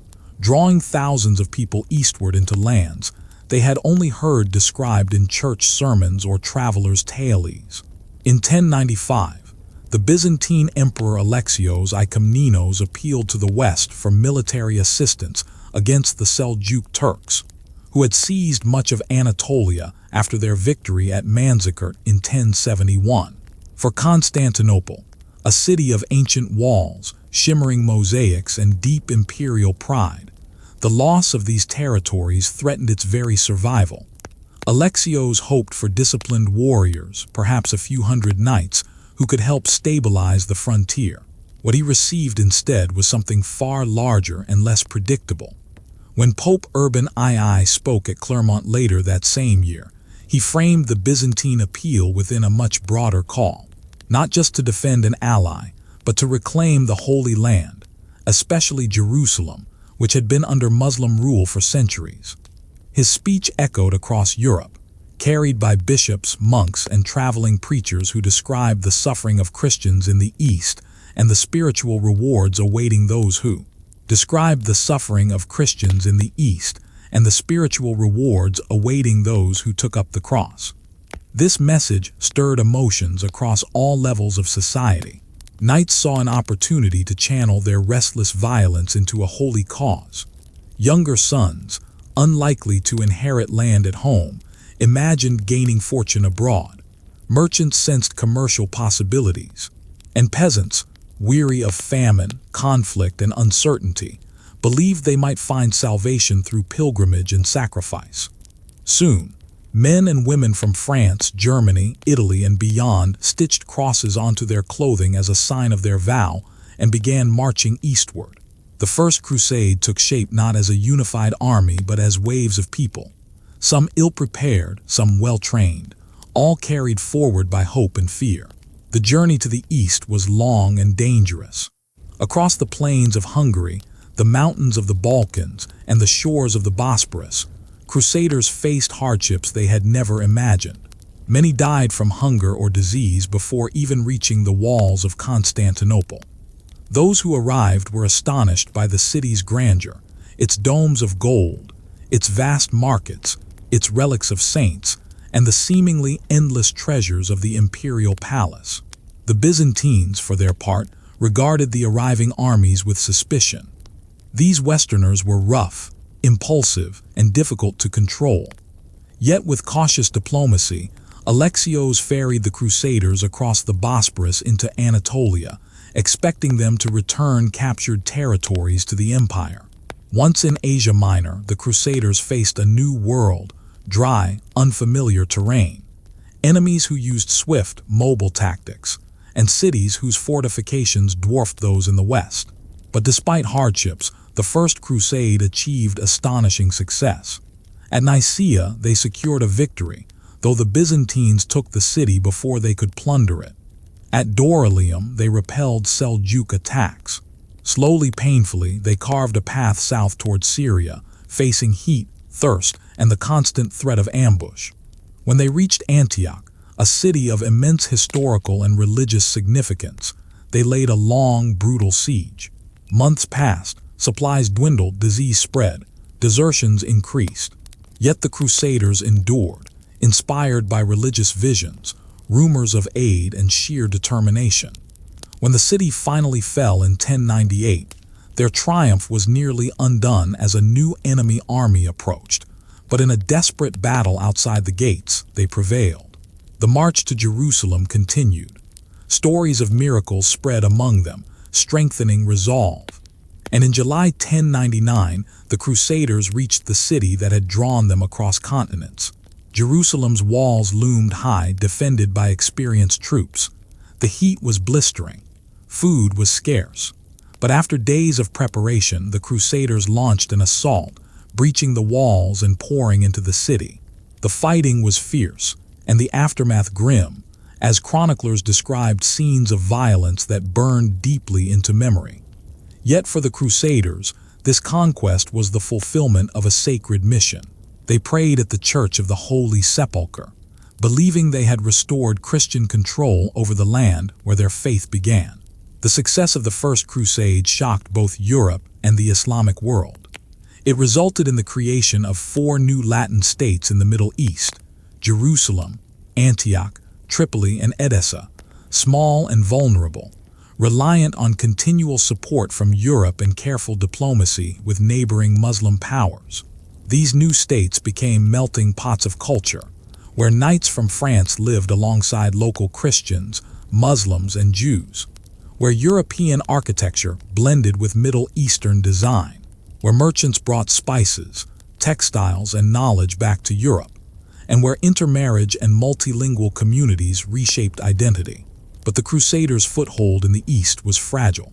drawing thousands of people eastward into lands they had only heard described in church sermons or travelers' tales. In 1095, the Byzantine Emperor Alexios I Komnenos appealed to the West for military assistance against the Seljuk Turks, who had seized much of Anatolia after their victory at Manzikert in 1071. For Constantinople, a city of ancient walls, shimmering mosaics, and deep imperial pride, the loss of these territories threatened its very survival. Alexios hoped for disciplined warriors, perhaps a few hundred knights, who could help stabilize the frontier. What he received instead was something far larger and less predictable. When Pope Urban II spoke at Clermont later that same year, he framed the Byzantine appeal within a much broader call, not just to defend an ally, but to reclaim the Holy Land, especially Jerusalem, which had been under Muslim rule for centuries. His speech echoed across Europe, carried by bishops, monks, and traveling preachers who described the suffering of Christians in the East and the spiritual rewards awaiting those who described the suffering of Christians in the East and the spiritual rewards awaiting those who took up the cross. This message stirred emotions across all levels of society. Knights saw an opportunity to channel their restless violence into a holy cause. Younger sons, unlikely to inherit land at home, imagined gaining fortune abroad. Merchants sensed commercial possibilities. And peasants, weary of famine, conflict, and uncertainty, believed they might find salvation through pilgrimage and sacrifice. Soon, Men and women from France, Germany, Italy, and beyond stitched crosses onto their clothing as a sign of their vow and began marching eastward. The First Crusade took shape not as a unified army but as waves of people, some ill-prepared, some well-trained, all carried forward by hope and fear. The journey to the east was long and dangerous. Across the plains of Hungary, the mountains of the Balkans, and the shores of the Bosporus, Crusaders faced hardships they had never imagined. Many died from hunger or disease before even reaching the walls of Constantinople. Those who arrived were astonished by the city's grandeur, its domes of gold, its vast markets, its relics of saints, and the seemingly endless treasures of the imperial palace. The Byzantines, for their part, regarded the arriving armies with suspicion. These Westerners were rough, impulsive, and difficult to control. Yet with cautious diplomacy, Alexios ferried the Crusaders across the Bosporus into Anatolia, expecting them to return captured territories to the empire. Once in Asia Minor, the Crusaders faced a new world, dry, unfamiliar terrain, enemies who used swift, mobile tactics, and cities whose fortifications dwarfed those in the west. But despite hardships, the First Crusade achieved astonishing success. At Nicaea, they secured a victory, though the Byzantines took the city before they could plunder it. At Dorylaeum, they repelled Seljuk attacks. Slowly, painfully, they carved a path south toward Syria, facing heat, thirst, and the constant threat of ambush. When they reached Antioch, a city of immense historical and religious significance, they laid a long, brutal siege. Months passed, supplies dwindled, disease spread, desertions increased. Yet the Crusaders endured, inspired by religious visions, rumors of aid, and sheer determination. When the city finally fell in 1098, their triumph was nearly undone as a new enemy army approached. But in a desperate battle outside the gates, they prevailed. The march to Jerusalem continued. Stories of miracles spread among them, strengthening resolve. And in July 1099, the Crusaders reached the city that had drawn them across continents. Jerusalem's walls loomed high, defended by experienced troops. The heat was blistering. Food was scarce. But after days of preparation, the Crusaders launched an assault, breaching the walls and pouring into the city. The fighting was fierce, and the aftermath grim, as chroniclers described scenes of violence that burned deeply into memory. Yet for the Crusaders, this conquest was the fulfillment of a sacred mission. They prayed at the Church of the Holy Sepulchre, believing they had restored Christian control over the land where their faith began. The success of the First Crusade shocked both Europe and the Islamic world. It resulted in the creation of 4 new Latin states in the Middle East: Jerusalem, Antioch, Tripoli, and Edessa, small and vulnerable, reliant on continual support from Europe and careful diplomacy with neighboring Muslim powers. These new states became melting pots of culture, where knights from France lived alongside local Christians, Muslims, and Jews, where European architecture blended with Middle Eastern design, where merchants brought spices, textiles, and knowledge back to Europe, and where intermarriage and multilingual communities reshaped identity. But the Crusaders' foothold in the East was fragile.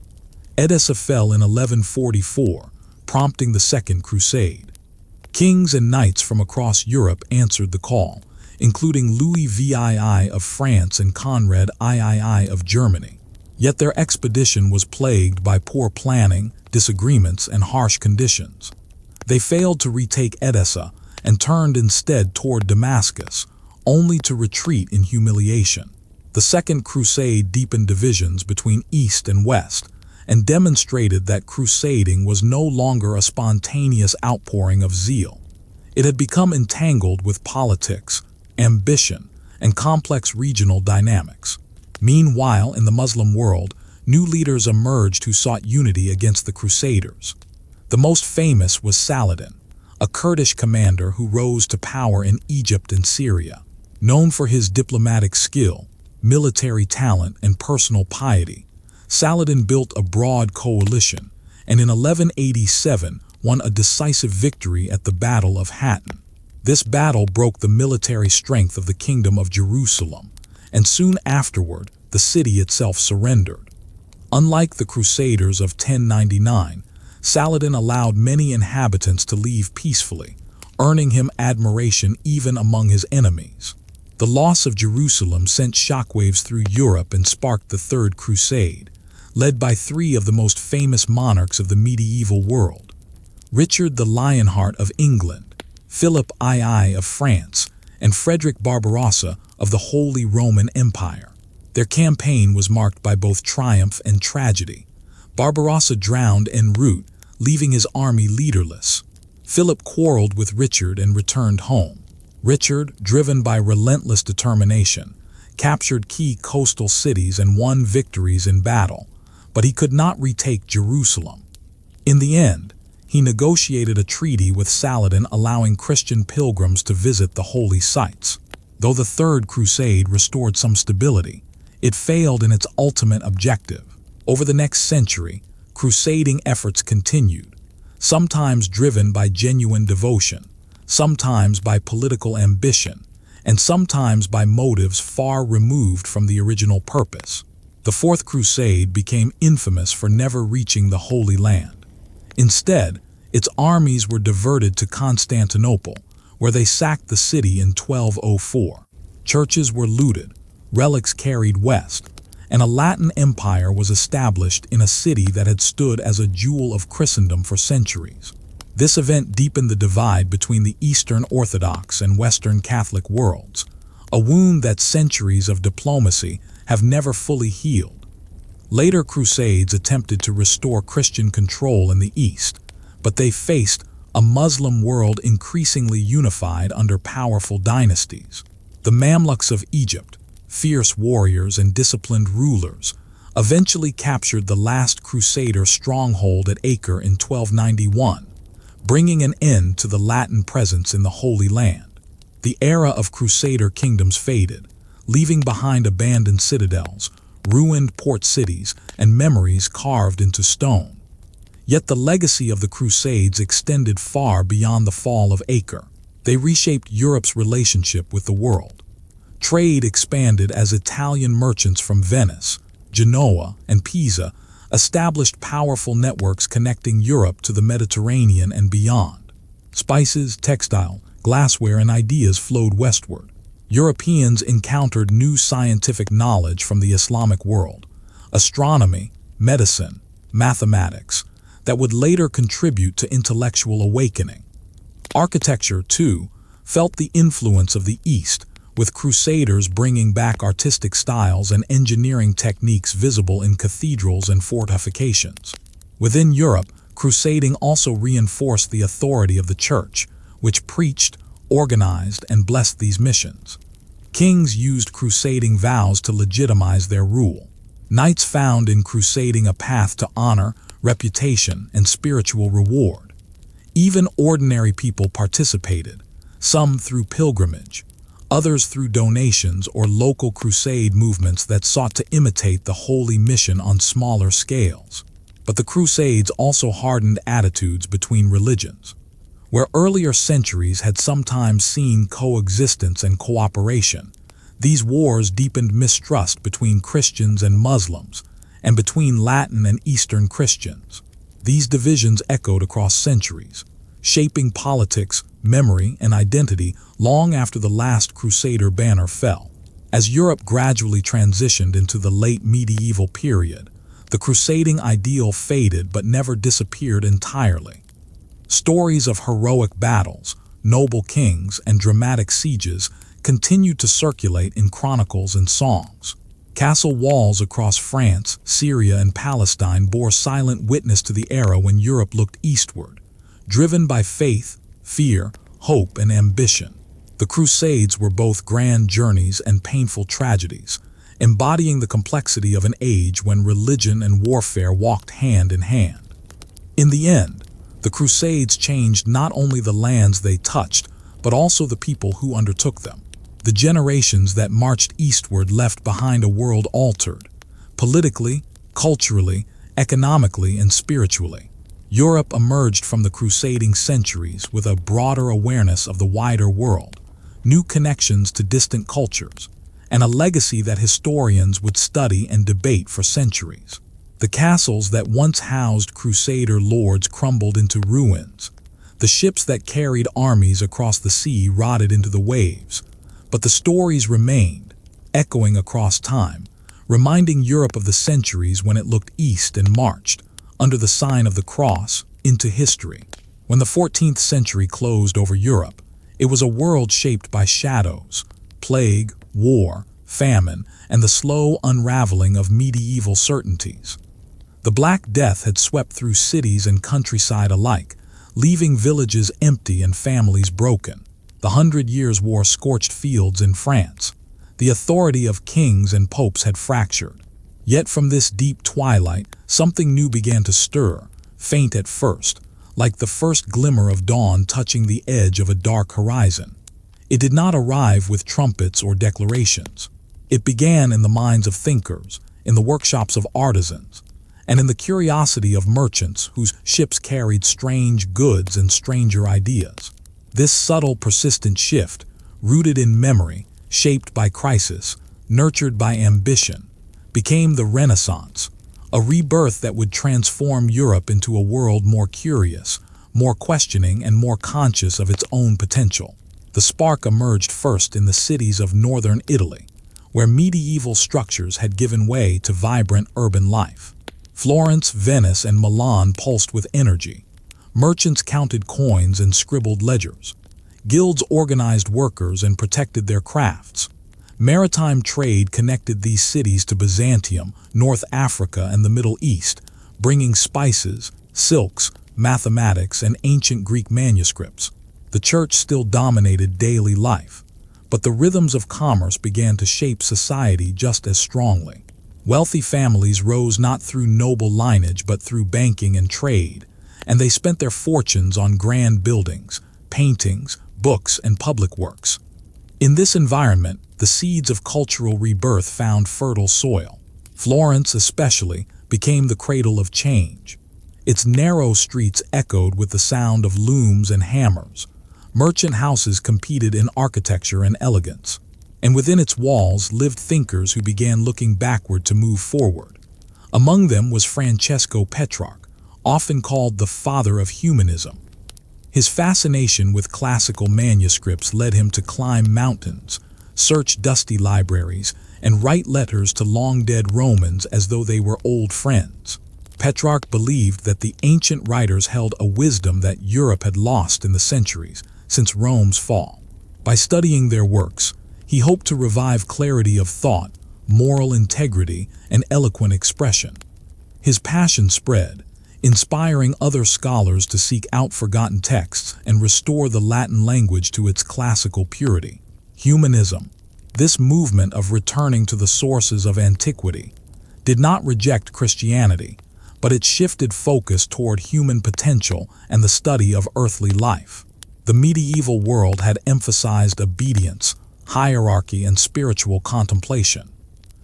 Edessa fell in 1144, prompting the Second Crusade. Kings and knights from across Europe answered the call, including Louis VII of France and Conrad III of Germany. Yet their expedition was plagued by poor planning, disagreements, and harsh conditions. They failed to retake Edessa and turned instead toward Damascus, only to retreat in humiliation. The Second Crusade deepened divisions between East and West, and demonstrated that crusading was no longer a spontaneous outpouring of zeal. It had become entangled with politics, ambition, and complex regional dynamics. Meanwhile, in the Muslim world, new leaders emerged who sought unity against the Crusaders. The most famous was Saladin, a Kurdish commander who rose to power in Egypt and Syria. Known for his diplomatic skill, military talent, and personal piety, Saladin built a broad coalition, and in 1187 won a decisive victory at the Battle of Hattin. This battle broke the military strength of the Kingdom of Jerusalem, and soon afterward, the city itself surrendered. Unlike the Crusaders of 1099, Saladin allowed many inhabitants to leave peacefully, earning him admiration even among his enemies. The loss of Jerusalem sent shockwaves through Europe and sparked the Third Crusade, led by three of the most famous monarchs of the medieval world: Richard the Lionheart of England, Philip II of France, and Frederick Barbarossa of the Holy Roman Empire. Their campaign was marked by both triumph and tragedy. Barbarossa drowned en route, leaving his army leaderless. Philip quarreled with Richard and returned home. Richard, driven by relentless determination, captured key coastal cities and won victories in battle, but he could not retake Jerusalem. In the end, he negotiated a treaty with Saladin allowing Christian pilgrims to visit the holy sites. Though the Third Crusade restored some stability, it failed in its ultimate objective. Over the next century, crusading efforts continued, sometimes driven by genuine devotion, sometimes by political ambition, and sometimes by motives far removed from the original purpose. The Fourth Crusade became infamous for never reaching the Holy Land. Instead, its armies were diverted to Constantinople, where they sacked the city in 1204. Churches were looted, relics carried west, and a Latin empire was established in a city that had stood as a jewel of Christendom for centuries. This event deepened the divide between the Eastern Orthodox and Western Catholic worlds, a wound that centuries of diplomacy have never fully healed. Later crusades attempted to restore Christian control in the East, but they faced a Muslim world increasingly unified under powerful dynasties. The Mamluks of Egypt, fierce warriors and disciplined rulers, eventually captured the last Crusader stronghold at Acre in 1291, bringing an end to the Latin presence in the Holy Land. The era of Crusader kingdoms faded, leaving behind abandoned citadels, ruined port cities, and memories carved into stone. Yet the legacy of the Crusades extended far beyond the fall of Acre. They reshaped Europe's relationship with the world. Trade expanded as Italian merchants from Venice, Genoa, and Pisa established powerful networks connecting Europe to the Mediterranean and beyond. Spices, textile, glassware, and ideas flowed westward. Europeans encountered new scientific knowledge from the Islamic world, astronomy, medicine, mathematics, that would later contribute to intellectual awakening. Architecture, too, felt the influence of the East, with crusaders bringing back artistic styles and engineering techniques visible in cathedrals and fortifications. Within Europe, crusading also reinforced the authority of the Church, which preached, organized, and blessed these missions. Kings used crusading vows to legitimize their rule. Knights found in crusading a path to honor, reputation, and spiritual reward. Even ordinary people participated, some through pilgrimage, others through donations or local crusade movements that sought to imitate the holy mission on smaller scales. But the Crusades also hardened attitudes between religions. Where earlier centuries had sometimes seen coexistence and cooperation, these wars deepened mistrust between Christians and Muslims, and between Latin and Eastern Christians. These divisions echoed across centuries, shaping politics, memory, and identity long after the last Crusader banner fell. As Europe gradually transitioned into the late medieval period, the crusading ideal faded but never disappeared entirely. Stories of heroic battles, noble kings, and dramatic sieges continued to circulate in chronicles and songs. Castle walls across France, Syria, and Palestine bore silent witness to the era when Europe looked eastward, driven by faith, fear, hope, and ambition. The Crusades were both grand journeys and painful tragedies, embodying the complexity of an age when religion and warfare walked hand in hand. In the end, the Crusades changed not only the lands they touched, but also the people who undertook them. The generations that marched eastward left behind a world altered, politically, culturally, economically, and spiritually. Europe emerged from the crusading centuries with a broader awareness of the wider world, new connections to distant cultures, and a legacy that historians would study and debate for centuries. The castles that once housed crusader lords crumbled into ruins. The ships that carried armies across the sea rotted into the waves. But the stories remained, echoing across time, reminding Europe of the centuries when it looked east and marched, under the sign of the cross, into history. When the 14th century closed over Europe, it was a world shaped by shadows, plague, war, famine, and the slow unraveling of medieval certainties. The Black Death had swept through cities and countryside alike, leaving villages empty and families broken. The 100 Years' War scorched fields in France. The authority of kings and popes had fractured. Yet from this deep twilight, something new began to stir, faint at first, like the first glimmer of dawn touching the edge of a dark horizon. It did not arrive with trumpets or declarations. It began in the minds of thinkers, in the workshops of artisans, and in the curiosity of merchants whose ships carried strange goods and stranger ideas. This subtle, persistent shift, rooted in memory, shaped by crisis, nurtured by ambition, became the Renaissance, a rebirth that would transform Europe into a world more curious, more questioning, and more conscious of its own potential. The spark emerged first in the cities of northern Italy, where medieval structures had given way to vibrant urban life. Florence, Venice, and Milan pulsed with energy. Merchants counted coins and scribbled ledgers. Guilds organized workers and protected their crafts. Maritime trade connected these cities to Byzantium, North Africa, and the Middle East, bringing spices, silks, mathematics, and ancient Greek manuscripts. The church still dominated daily life, but the rhythms of commerce began to shape society just as strongly. Wealthy families rose not through noble lineage but through banking and trade, and they spent their fortunes on grand buildings, paintings, books, and public works. In this environment, the seeds of cultural rebirth found fertile soil. Florence, especially, became the cradle of change. Its narrow streets echoed with the sound of looms and hammers. Merchant houses competed in architecture and elegance, and within its walls lived thinkers who began looking backward to move forward. Among them was Francesco Petrarch, often called the father of humanism. His fascination with classical manuscripts led him to climb mountains, search dusty libraries, and write letters to long-dead Romans as though they were old friends. Petrarch believed that the ancient writers held a wisdom that Europe had lost in the centuries since Rome's fall. By studying their works, he hoped to revive clarity of thought, moral integrity, and eloquent expression. His passion spread, inspiring other scholars to seek out forgotten texts and restore the Latin language to its classical purity. Humanism, this movement of returning to the sources of antiquity, did not reject Christianity, but it shifted focus toward human potential and the study of earthly life. The medieval world had emphasized obedience, hierarchy, and spiritual contemplation.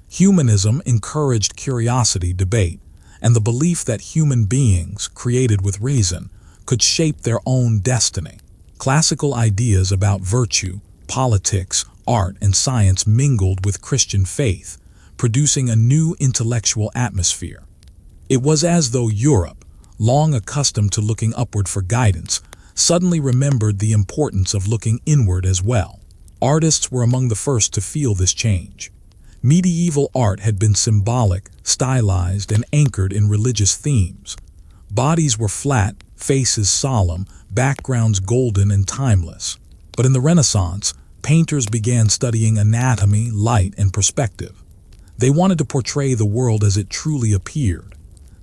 Humanism encouraged curiosity, debate, and the belief that human beings, created with reason, could shape their own destiny. Classical ideas about virtue, politics, art, and science mingled with Christian faith, producing a new intellectual atmosphere. It was as though Europe, long accustomed to looking upward for guidance, suddenly remembered the importance of looking inward as well. Artists were among the first to feel this change. Medieval art had been symbolic, stylized, and anchored in religious themes. Bodies were flat, faces solemn, backgrounds golden and timeless. But in the Renaissance, painters began studying anatomy, light, and perspective. They wanted to portray the world as it truly appeared.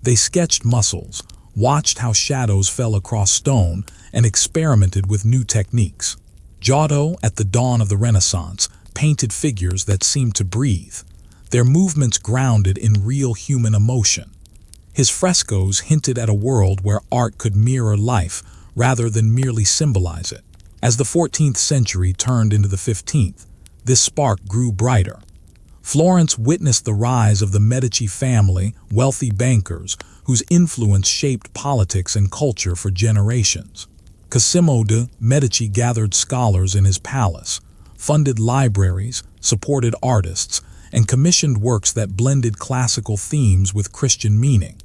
They sketched muscles, watched how shadows fell across stone, and experimented with new techniques. Giotto, at the dawn of the Renaissance, painted figures that seemed to breathe, their movements grounded in real human emotion. His frescoes hinted at a world where art could mirror life rather than merely symbolize it. As the 14th century turned into the 15th, this spark grew brighter. Florence witnessed the rise of the Medici family, wealthy bankers, whose influence shaped politics and culture for generations. Cosimo de' Medici gathered scholars in his palace, funded libraries, supported artists, and commissioned works that blended classical themes with Christian meaning.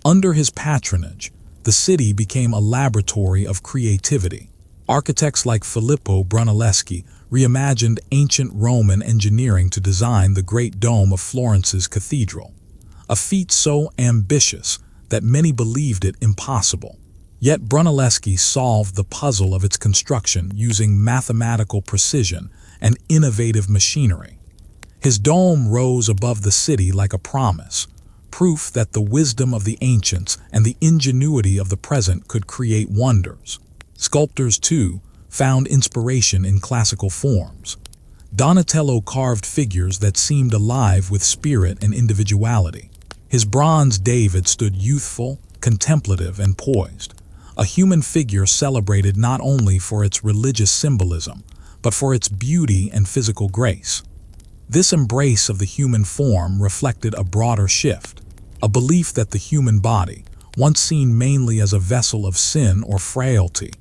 Under his patronage, the city became a laboratory of creativity. Architects like Filippo Brunelleschi reimagined ancient Roman engineering to design the Great Dome of Florence's cathedral, a feat so ambitious that many believed it impossible. Yet Brunelleschi solved the puzzle of its construction using mathematical precision and innovative machinery. His dome rose above the city like a promise, proof that the wisdom of the ancients and the ingenuity of the present could create wonders. Sculptors, too, found inspiration in classical forms. Donatello carved figures that seemed alive with spirit and individuality. His bronze David stood youthful, contemplative, and poised, a human figure celebrated not only for its religious symbolism, but for its beauty and physical grace. This embrace of the human form reflected a broader shift, a belief that the human body, once seen mainly as a vessel of sin or frailty,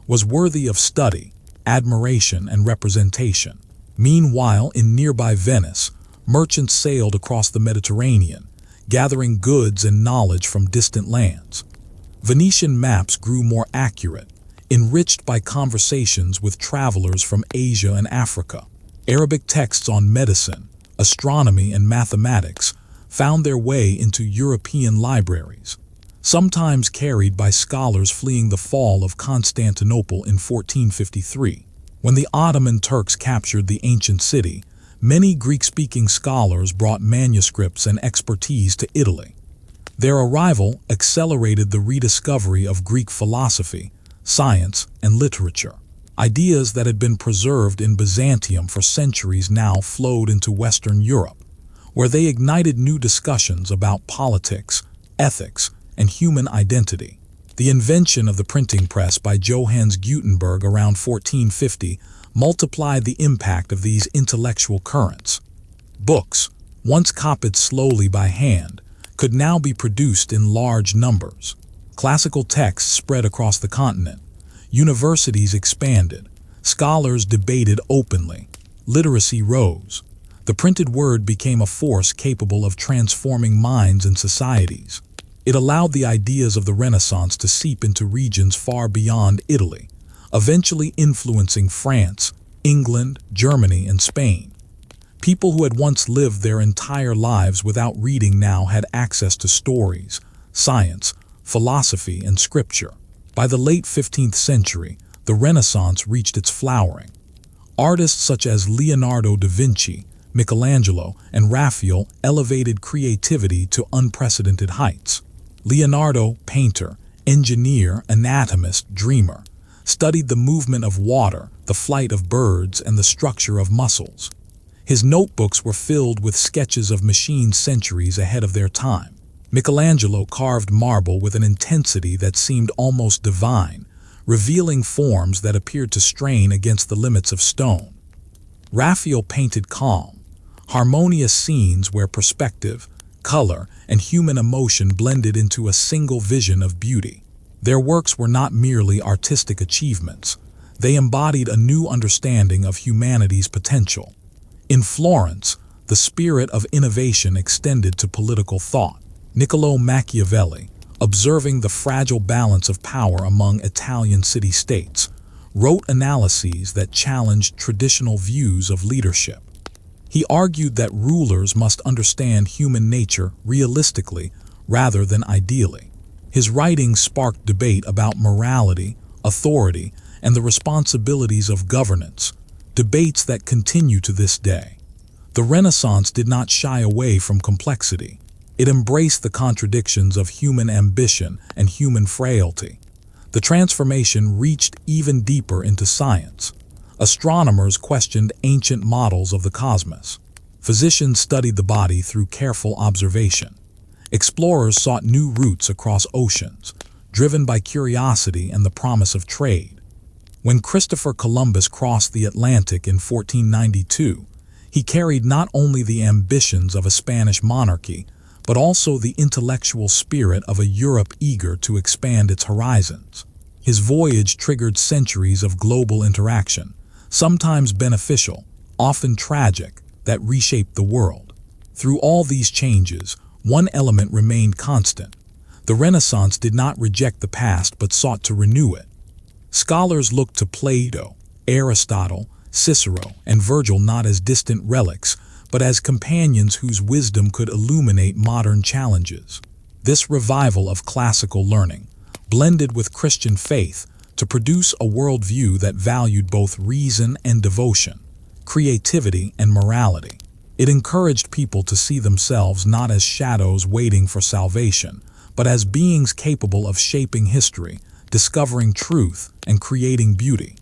was worthy of study, admiration, and representation. Meanwhile, in nearby Venice, merchants sailed across the Mediterranean, gathering goods and knowledge from distant lands. Venetian maps grew more accurate, enriched by conversations with travelers from Asia and Africa. Arabic texts on medicine, astronomy, and mathematics found their way into European libraries, sometimes carried by scholars fleeing the fall of Constantinople in 1453. When the Ottoman Turks captured the ancient city, many Greek-speaking scholars brought manuscripts and expertise to Italy. Their arrival accelerated the rediscovery of Greek philosophy, science, and literature. Ideas that had been preserved in Byzantium for centuries now flowed into Western Europe, where they ignited new discussions about politics, ethics, and human identity. The invention of the printing press by Johannes Gutenberg around 1450 multiplied the impact of these intellectual currents. Books, once copied slowly by hand, could now be produced in large numbers. Classical texts spread across the continent. Universities expanded. Scholars debated openly. Literacy rose. The printed word became a force capable of transforming minds and societies. It allowed the ideas of the Renaissance to seep into regions far beyond Italy, eventually influencing France, England, Germany, and Spain. People who had once lived their entire lives without reading now had access to stories, science, philosophy, and scripture. By the late 15th century, the Renaissance reached its flowering. Artists such as Leonardo da Vinci, Michelangelo, and Raphael elevated creativity to unprecedented heights. Leonardo, painter, engineer, anatomist, dreamer, studied the movement of water, the flight of birds, and the structure of muscles. His notebooks were filled with sketches of machines centuries ahead of their time. Michelangelo carved marble with an intensity that seemed almost divine, revealing forms that appeared to strain against the limits of stone. Raphael painted calm, harmonious scenes where perspective, color, and human emotion blended into a single vision of beauty. Their works were not merely artistic achievements. They embodied a new understanding of humanity's potential. In Florence, the spirit of innovation extended to political thought. Niccolò Machiavelli, observing the fragile balance of power among Italian city-states, wrote analyses that challenged traditional views of leadership. He argued that rulers must understand human nature realistically rather than ideally. His writings sparked debate about morality, authority, and the responsibilities of governance, debates that continue to this day. The Renaissance did not shy away from complexity. It embraced the contradictions of human ambition and human frailty. The transformation reached even deeper into science. Astronomers questioned ancient models of the cosmos. Physicians studied the body through careful observation. Explorers sought new routes across oceans, driven by curiosity and the promise of trade. When Christopher Columbus crossed the Atlantic in 1492, He carried not only the ambitions of a Spanish monarchy, but also the intellectual spirit of a Europe eager to expand its horizons. His voyage triggered centuries of global interaction, sometimes beneficial, often tragic, that reshaped the world. Through all these changes, one element remained constant. The Renaissance did not reject the past but sought to renew it. Scholars looked to Plato, Aristotle, Cicero, and Virgil not as distant relics, but as companions whose wisdom could illuminate modern challenges. This revival of classical learning blended with Christian faith to produce a worldview that valued both reason and devotion, creativity and morality. It encouraged people to see themselves not as shadows waiting for salvation, but as beings capable of shaping history, discovering truth, and creating beauty.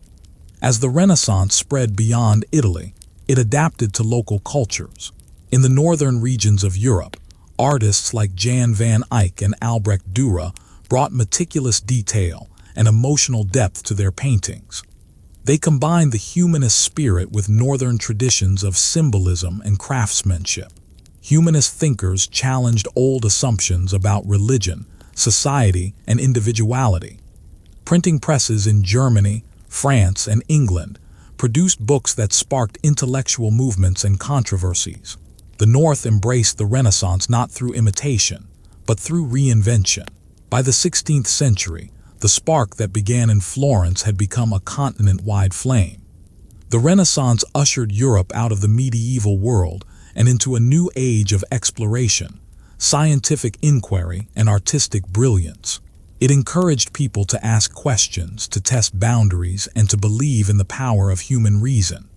As the Renaissance spread beyond Italy, it adapted to local cultures. In the northern regions of Europe, artists like Jan van Eyck and Albrecht Dürer brought meticulous detail and emotional depth to their paintings. They combined the humanist spirit with northern traditions of symbolism and craftsmanship. Humanist thinkers challenged old assumptions about religion, society, and individuality. Printing presses in Germany, France, and England produced books that sparked intellectual movements and controversies. The North embraced the Renaissance not through imitation, but through reinvention. By the 16th century, the spark that began in Florence had become a continent-wide flame. The Renaissance ushered Europe out of the medieval world and into a new age of exploration, scientific inquiry, and artistic brilliance. It encouraged people to ask questions, to test boundaries, and to believe in the power of human reason.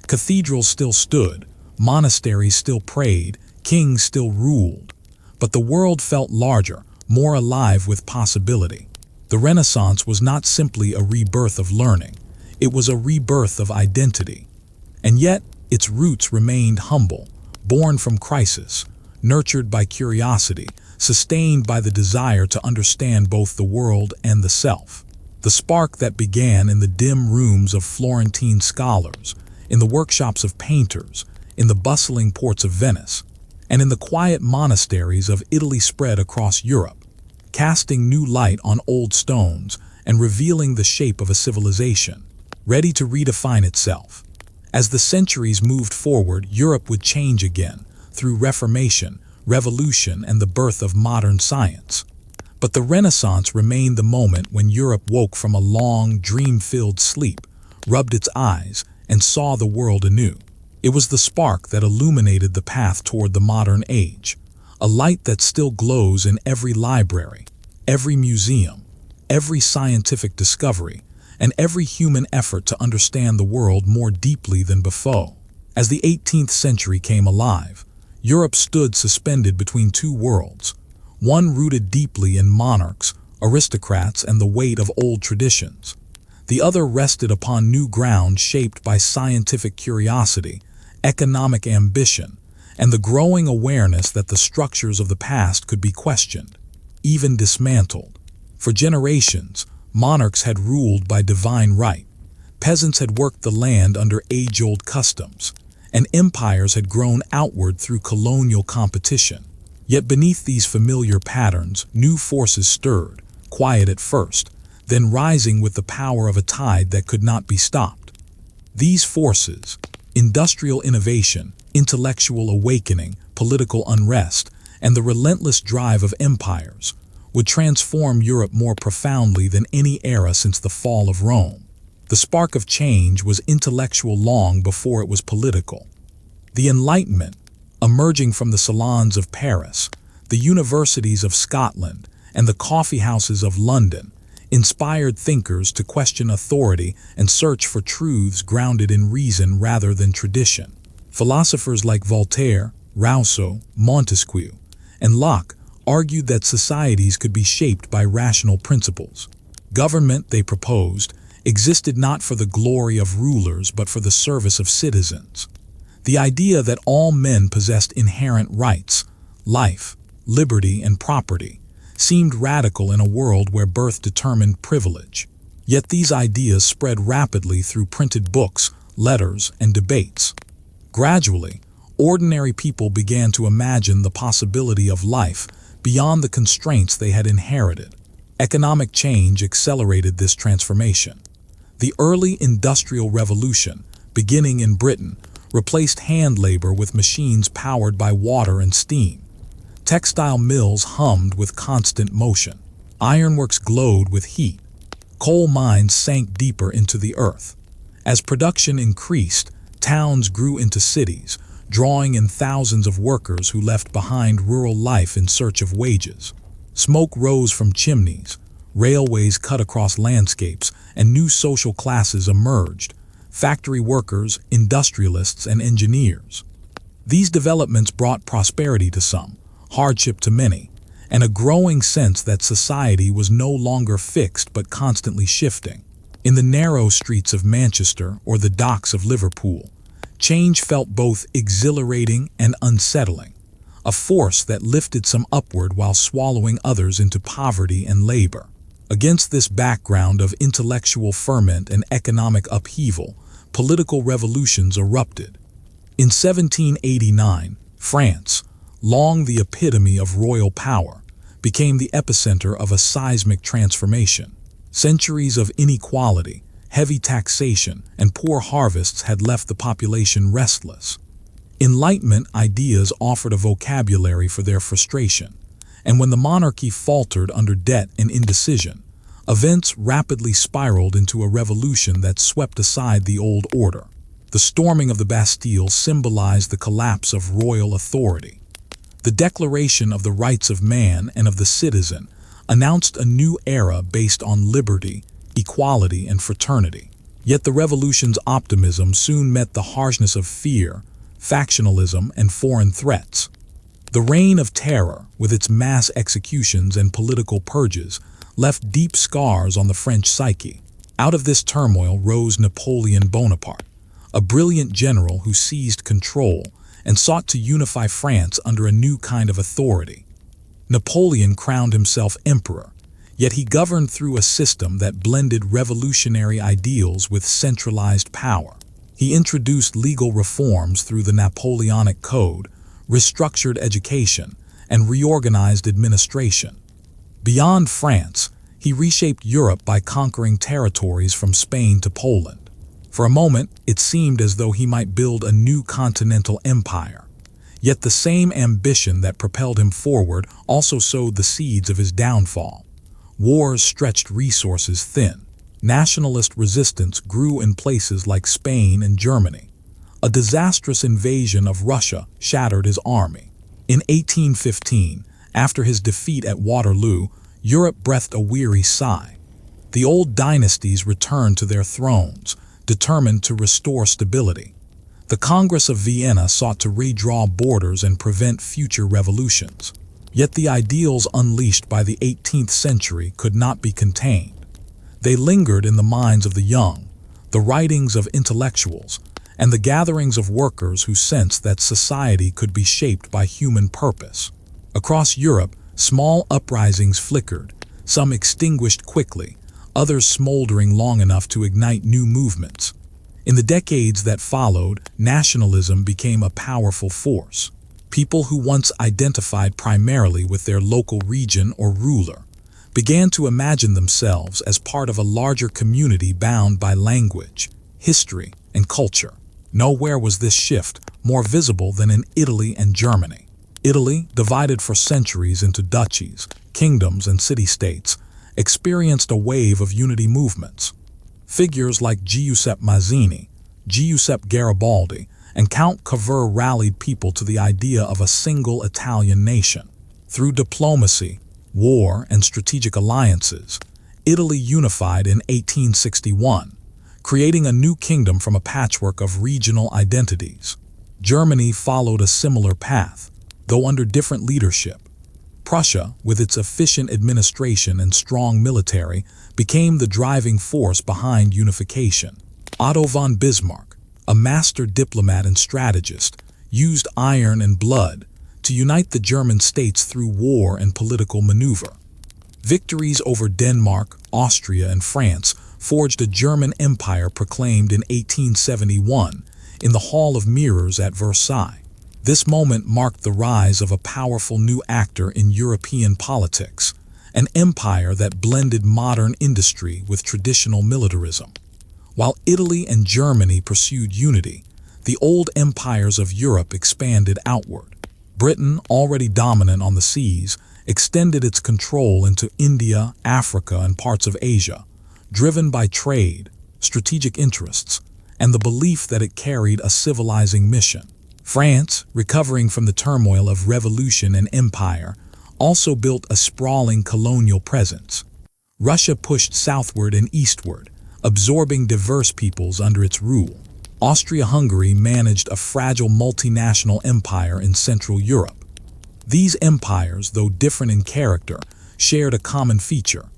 Cathedrals still stood, monasteries still prayed, kings still ruled. But the world felt larger, more alive with possibility. The Renaissance was not simply a rebirth of learning, it was a rebirth of identity. And yet, its roots remained humble, born from crisis, nurtured by curiosity, sustained by the desire to understand both the world and the self. The spark that began in the dim rooms of Florentine scholars, in the workshops of painters, in the bustling ports of Venice, and in the quiet monasteries of Italy spread across Europe, casting new light on old stones and revealing the shape of a civilization, ready to redefine itself. As the centuries moved forward, Europe would change again, through Reformation, revolution, and the birth of modern science. But the Renaissance remained the moment when Europe woke from a long, dream-filled sleep, rubbed its eyes, and saw the world anew. It was the spark that illuminated the path toward the modern age, a light that still glows in every library, every museum, every scientific discovery, and every human effort to understand the world more deeply than before. As the 18th century came alive, Europe stood suspended between two worlds, one rooted deeply in monarchs, aristocrats, and the weight of old traditions. The other rested upon new ground shaped by scientific curiosity, economic ambition, and the growing awareness that the structures of the past could be questioned, even dismantled. For generations, monarchs had ruled by divine right, peasants had worked the land under age-old customs, and empires had grown outward through colonial competition. Yet beneath these familiar patterns, new forces stirred, quiet at first, then rising with the power of a tide that could not be stopped. These forces, industrial innovation, intellectual awakening, political unrest, and the relentless drive of empires, would transform Europe more profoundly than any era since the fall of Rome. The spark of change was intellectual long before it was political. The Enlightenment, emerging from the salons of Paris, the universities of Scotland, and the coffeehouses of London, inspired thinkers to question authority and search for truths grounded in reason rather than tradition. Philosophers like Voltaire, Rousseau, Montesquieu, and Locke argued that societies could be shaped by rational principles. Government, they proposed, existed not for the glory of rulers but for the service of citizens. The idea that all men possessed inherent rights, life, liberty, and property, seemed radical in a world where birth determined privilege. Yet these ideas spread rapidly through printed books, letters, and debates. Gradually, ordinary people began to imagine the possibility of life beyond the constraints they had inherited. Economic change accelerated this transformation. The early Industrial Revolution, beginning in Britain, replaced hand labor with machines powered by water and steam. Textile mills hummed with constant motion. Ironworks glowed with heat. Coal mines sank deeper into the earth. As production increased, towns grew into cities, drawing in thousands of workers who left behind rural life in search of wages. Smoke rose from chimneys, railways cut across landscapes, and new social classes emerged: factory workers, industrialists, and engineers. These developments brought prosperity to some, hardship to many, and a growing sense that society was no longer fixed but constantly shifting. In the narrow streets of Manchester or the docks of Liverpool, change felt both exhilarating and unsettling, a force that lifted some upward while swallowing others into poverty and labor. Against this background of intellectual ferment and economic upheaval, political revolutions erupted. In 1789, France, long the epitome of royal power, became the epicenter of a seismic transformation. Centuries of inequality, heavy taxation, and poor harvests had left the population restless. Enlightenment ideas offered a vocabulary for their frustration, and when the monarchy faltered under debt and indecision, events rapidly spiraled into a revolution that swept aside the old order. The storming of the Bastille symbolized the collapse of royal authority. The Declaration of the Rights of Man and of the Citizen announced a new era based on liberty, equality, and fraternity. Yet the revolution's optimism soon met the harshness of fear, factionalism, and foreign threats. The Reign of Terror, with its mass executions and political purges, left deep scars on the French psyche. Out of this turmoil rose Napoleon Bonaparte, a brilliant general who seized control and sought to unify France under a new kind of authority. Napoleon crowned himself emperor, yet he governed through a system that blended revolutionary ideals with centralized power. He introduced legal reforms through the Napoleonic Code, restructured education, and reorganized administration. Beyond France, he reshaped Europe by conquering territories from Spain to Poland. For a moment, it seemed as though he might build a new continental empire. Yet the same ambition that propelled him forward also sowed the seeds of his downfall. Wars stretched resources thin. Nationalist resistance grew in places like Spain and Germany. A disastrous invasion of Russia shattered his army. In 1815, after his defeat at Waterloo, Europe breathed a weary sigh. The old dynasties returned to their thrones, determined to restore stability. The Congress of Vienna sought to redraw borders and prevent future revolutions. Yet the ideals unleashed by the 18th century could not be contained. They lingered in the minds of the young, the writings of intellectuals, and the gatherings of workers who sensed that society could be shaped by human purpose. Across Europe, small uprisings flickered, some extinguished quickly, others smoldering long enough to ignite new movements. In the decades that followed, nationalism became a powerful force. People who once identified primarily with their local region or ruler began to imagine themselves as part of a larger community bound by language, history, and culture. Nowhere was this shift more visible than in Italy and Germany. Italy, divided for centuries into duchies, kingdoms, and city-states, experienced a wave of unity movements. Figures like Giuseppe Mazzini, Giuseppe Garibaldi, and Count Cavour rallied people to the idea of a single Italian nation. Through diplomacy, war, and strategic alliances, Italy unified in 1861, creating a new kingdom from a patchwork of regional identities. Germany followed a similar path, though under different leadership. Prussia, with its efficient administration and strong military, became the driving force behind unification. Otto von Bismarck, a master diplomat and strategist, used iron and blood to unite the German states through war and political maneuver. Victories over Denmark, Austria, and France forged a German empire proclaimed in 1871, in the Hall of Mirrors at Versailles. This moment marked the rise of a powerful new actor in European politics, an empire that blended modern industry with traditional militarism. While Italy and Germany pursued unity, the old empires of Europe expanded outward. Britain, already dominant on the seas, extended its control into India, Africa, and parts of Asia, driven by trade, strategic interests, and the belief that it carried a civilizing mission. France, recovering from the turmoil of revolution and empire, also built a sprawling colonial presence. Russia pushed southward and eastward, absorbing diverse peoples under its rule. Austria-Hungary managed a fragile multinational empire in Central Europe. These empires, though different in character, shared a common feature.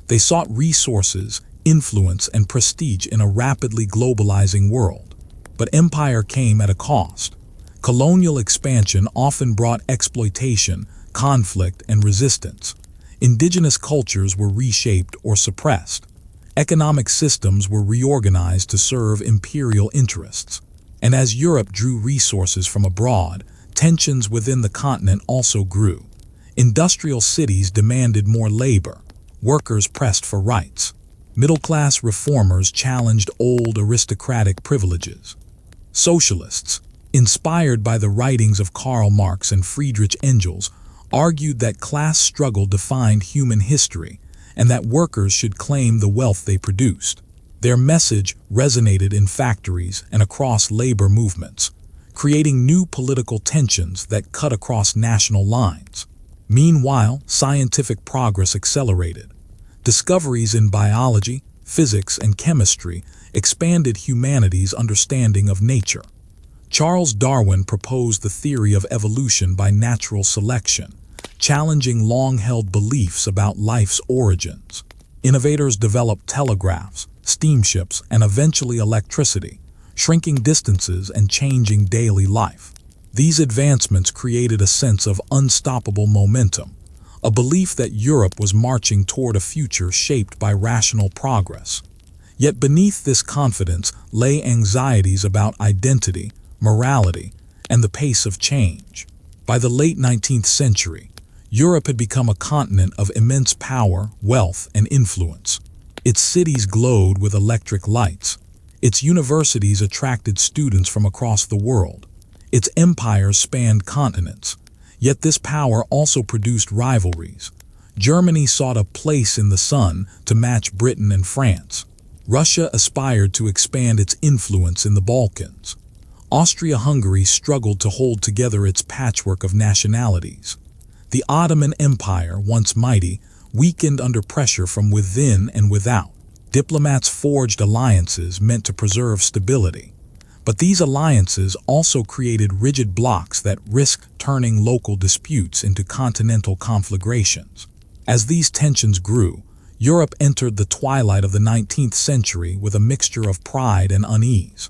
They sought resources, influence, and prestige in a rapidly globalizing world. But empire came at a cost. Colonial expansion often brought exploitation, conflict, and resistance. Indigenous cultures were reshaped or suppressed. Economic systems were reorganized to serve imperial interests. And as Europe drew resources from abroad, tensions within the continent also grew. Industrial cities demanded more labor. Workers pressed for rights. Middle-class reformers challenged old aristocratic privileges. Socialists, inspired by the writings of Karl Marx and Friedrich Engels, argued that class struggle defined human history and that workers should claim the wealth they produced. Their message resonated in factories and across labor movements, creating new political tensions that cut across national lines. Meanwhile, scientific progress accelerated. Discoveries in biology, physics, and chemistry expanded humanity's understanding of nature. Charles Darwin proposed the theory of evolution by natural selection, challenging long-held beliefs about life's origins. Innovators developed telegraphs, steamships, and eventually electricity, shrinking distances and changing daily life. These advancements created a sense of unstoppable momentum, a belief that Europe was marching toward a future shaped by rational progress. Yet beneath this confidence lay anxieties about identity, morality, and the pace of change. By the late 19th century, Europe had become a continent of immense power, wealth, and influence. Its cities glowed with electric lights. Its universities attracted students from across the world. Its empires spanned continents. Yet this power also produced rivalries. Germany sought a place in the sun to match Britain and France. Russia aspired to expand its influence in the Balkans. Austria-Hungary struggled to hold together its patchwork of nationalities. The Ottoman Empire, once mighty, weakened under pressure from within and without. Diplomats forged alliances meant to preserve stability. But these alliances also created rigid blocs that risked turning local disputes into continental conflagrations. As these tensions grew, Europe entered the twilight of the 19th century with a mixture of pride and unease.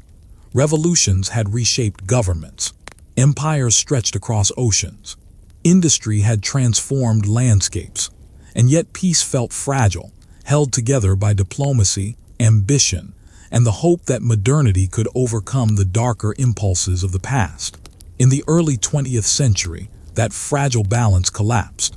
Revolutions had reshaped governments. Empires stretched across oceans. Industry had transformed landscapes. And yet peace felt fragile, held together by diplomacy, ambition, and the hope that modernity could overcome the darker impulses of the past. In the early 20th century, that fragile balance collapsed.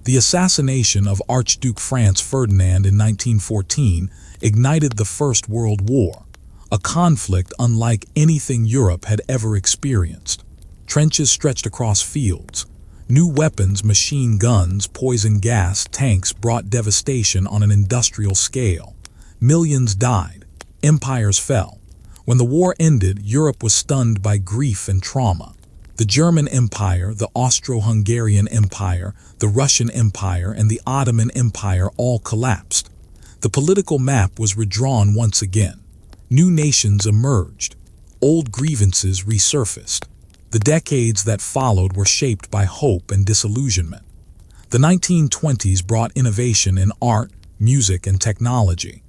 The assassination of Archduke Franz Ferdinand in 1914 ignited the First World War, a conflict unlike anything Europe had ever experienced. Trenches stretched across fields. New weapons, machine guns, poison gas, tanks brought devastation on an industrial scale. Millions died. Empires fell. When the war ended, Europe was stunned by grief and trauma. The German Empire, the Austro-Hungarian Empire, the Russian Empire, and the Ottoman Empire all collapsed. The political map was redrawn once again. New nations emerged. Old grievances resurfaced. The decades that followed were shaped by hope and disillusionment. The 1920s brought innovation in art, music, and technology.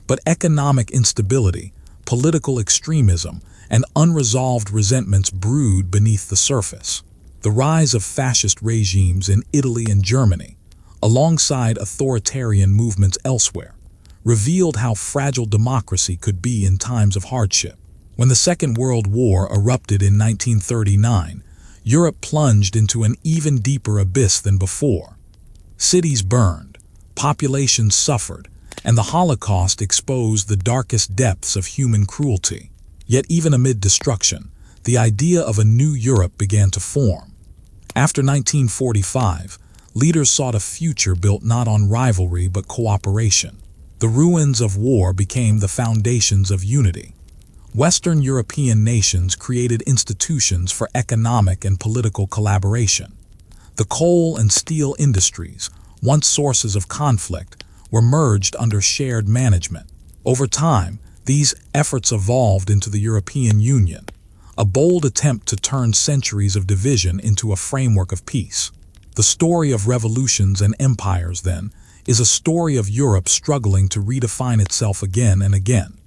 But economic instability, political extremism, and unresolved resentments brewed beneath the surface. The rise of fascist regimes in Italy and Germany, alongside authoritarian movements elsewhere, revealed how fragile democracy could be in times of hardship. When the Second World War erupted in 1939, Europe plunged into an even deeper abyss than before. Cities burned, populations suffered, and the Holocaust exposed the darkest depths of human cruelty. Yet even amid destruction, the idea of a new Europe began to form. After 1945, leaders sought a future built not on rivalry but cooperation. The ruins of war became the foundations of unity. Western European nations created institutions for economic and political collaboration. The coal and steel industries, once sources of conflict, were merged under shared management. Over time, these efforts evolved into the European Union, a bold attempt to turn centuries of division into a framework of peace. The story of revolutions and empires, then, is a story of Europe struggling to redefine itself again and again.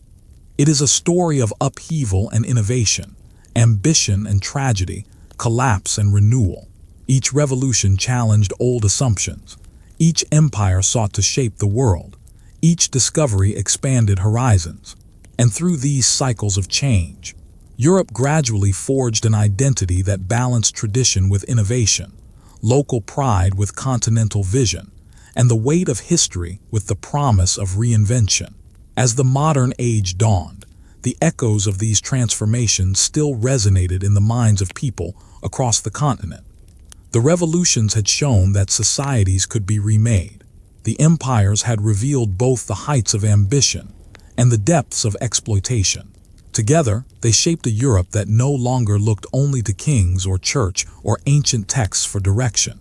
It is a story of upheaval and innovation, ambition and tragedy, collapse and renewal. Each revolution challenged old assumptions. Each empire sought to shape the world. Each discovery expanded horizons. And through these cycles of change, Europe gradually forged an identity that balanced tradition with innovation, local pride with continental vision, and the weight of history with the promise of reinvention. As the modern age dawned, the echoes of these transformations still resonated in the minds of people across the continent. The revolutions had shown that societies could be remade. The empires had revealed both the heights of ambition and the depths of exploitation. Together, they shaped a Europe that no longer looked only to kings or church or ancient texts for direction,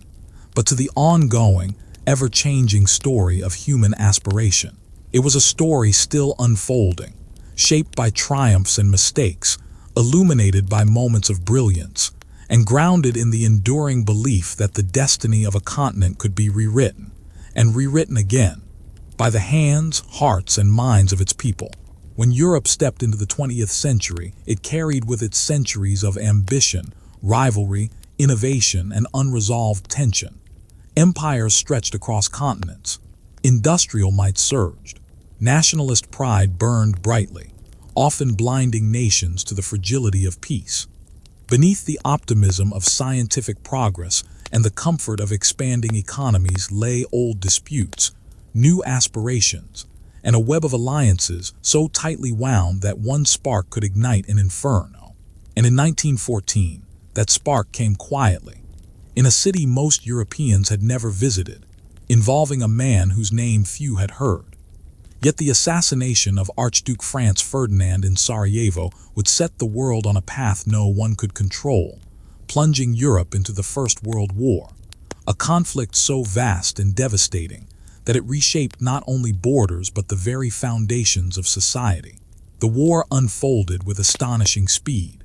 but to the ongoing, ever-changing story of human aspiration. It was a story still unfolding, shaped by triumphs and mistakes, illuminated by moments of brilliance, and grounded in the enduring belief that the destiny of a continent could be rewritten, and rewritten again, by the hands, hearts, and minds of its people. When Europe stepped into the 20th century, it carried with it centuries of ambition, rivalry, innovation, and unresolved tension. Empires stretched across continents. Industrial might surged. Nationalist pride burned brightly, often blinding nations to the fragility of peace. Beneath the optimism of scientific progress and the comfort of expanding economies lay old disputes, new aspirations, and a web of alliances so tightly wound that one spark could ignite an inferno. And in 1914, that spark came quietly, in a city most Europeans had never visited, involving a man whose name few had heard. Yet the assassination of Archduke Franz Ferdinand in Sarajevo would set the world on a path no one could control, plunging Europe into the First World War, a conflict so vast and devastating that it reshaped not only borders but the very foundations of society. The war unfolded with astonishing speed.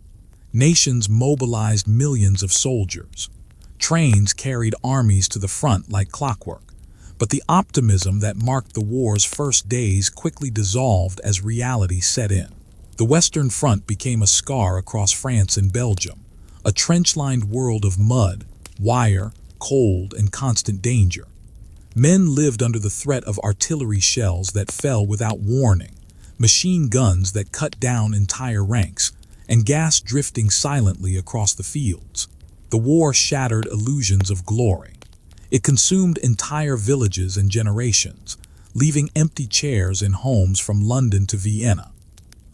Nations mobilized millions of soldiers. Trains carried armies to the front like clockwork. But the optimism that marked the war's first days quickly dissolved as reality set in. The Western Front became a scar across France and Belgium, a trench-lined world of mud, wire, cold, and constant danger. Men lived under the threat of artillery shells that fell without warning, machine guns that cut down entire ranks, and gas drifting silently across the fields. The war shattered illusions of glory. It consumed entire villages and generations, leaving empty chairs in homes from London to Vienna.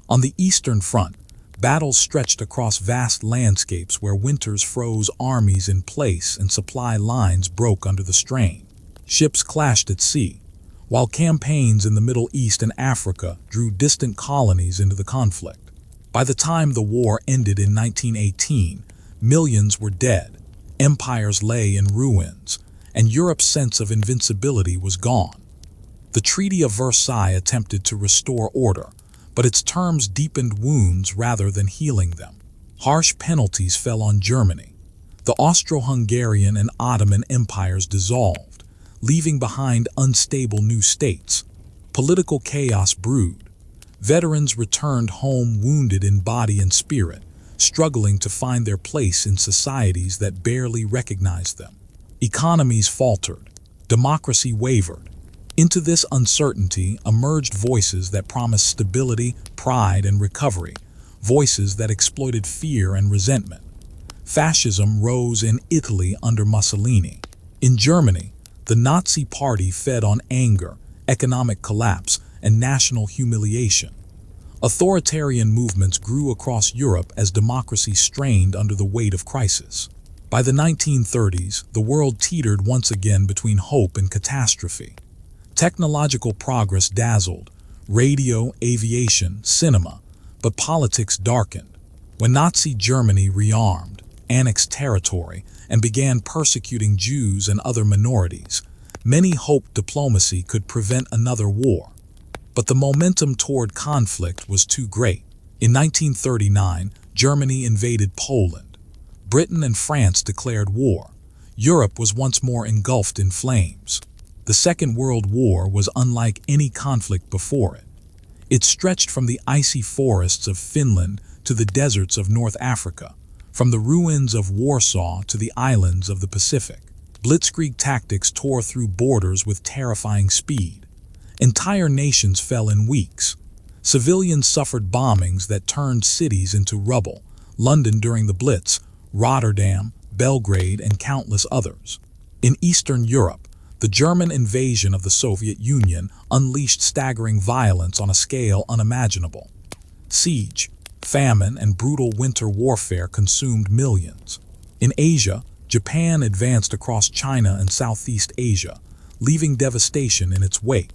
On the Eastern Front, battles stretched across vast landscapes where winters froze armies in place and supply lines broke under the strain. Ships clashed at sea, while campaigns in the Middle East and Africa drew distant colonies into the conflict. By the time the war ended in 1918, millions were dead, empires lay in ruins, and Europe's sense of invincibility was gone. The Treaty of Versailles attempted to restore order, but its terms deepened wounds rather than healing them. Harsh penalties fell on Germany. The Austro-Hungarian and Ottoman empires dissolved, leaving behind unstable new states. Political chaos brewed. Veterans returned home wounded in body and spirit, struggling to find their place in societies that barely recognized them. Economies faltered. Democracy wavered. Into this uncertainty emerged voices that promised stability, pride, and recovery, voices that exploited fear and resentment. Fascism rose in Italy under Mussolini. In Germany, the Nazi Party fed on anger, economic collapse, and national humiliation. Authoritarian movements grew across Europe as democracy strained under the weight of crisis. By the 1930s, the world teetered once again between hope and catastrophe. Technological progress dazzled, radio, aviation, cinema, but politics darkened. When Nazi Germany rearmed, annexed territory, and began persecuting Jews and other minorities, many hoped diplomacy could prevent another war. But the momentum toward conflict was too great. In 1939, Germany invaded Poland. Britain and France declared war. Europe was once more engulfed in flames. The Second World War was unlike any conflict before it. It stretched from the icy forests of Finland to the deserts of North Africa, from the ruins of Warsaw to the islands of the Pacific. Blitzkrieg tactics tore through borders with terrifying speed. Entire nations fell in weeks. Civilians suffered bombings that turned cities into rubble. London during the Blitz, Rotterdam, Belgrade, and countless others. In Eastern Europe, the German invasion of the Soviet Union unleashed staggering violence on a scale unimaginable. Siege, famine, and brutal winter warfare consumed millions. In Asia, Japan advanced across China and Southeast Asia, leaving devastation in its wake.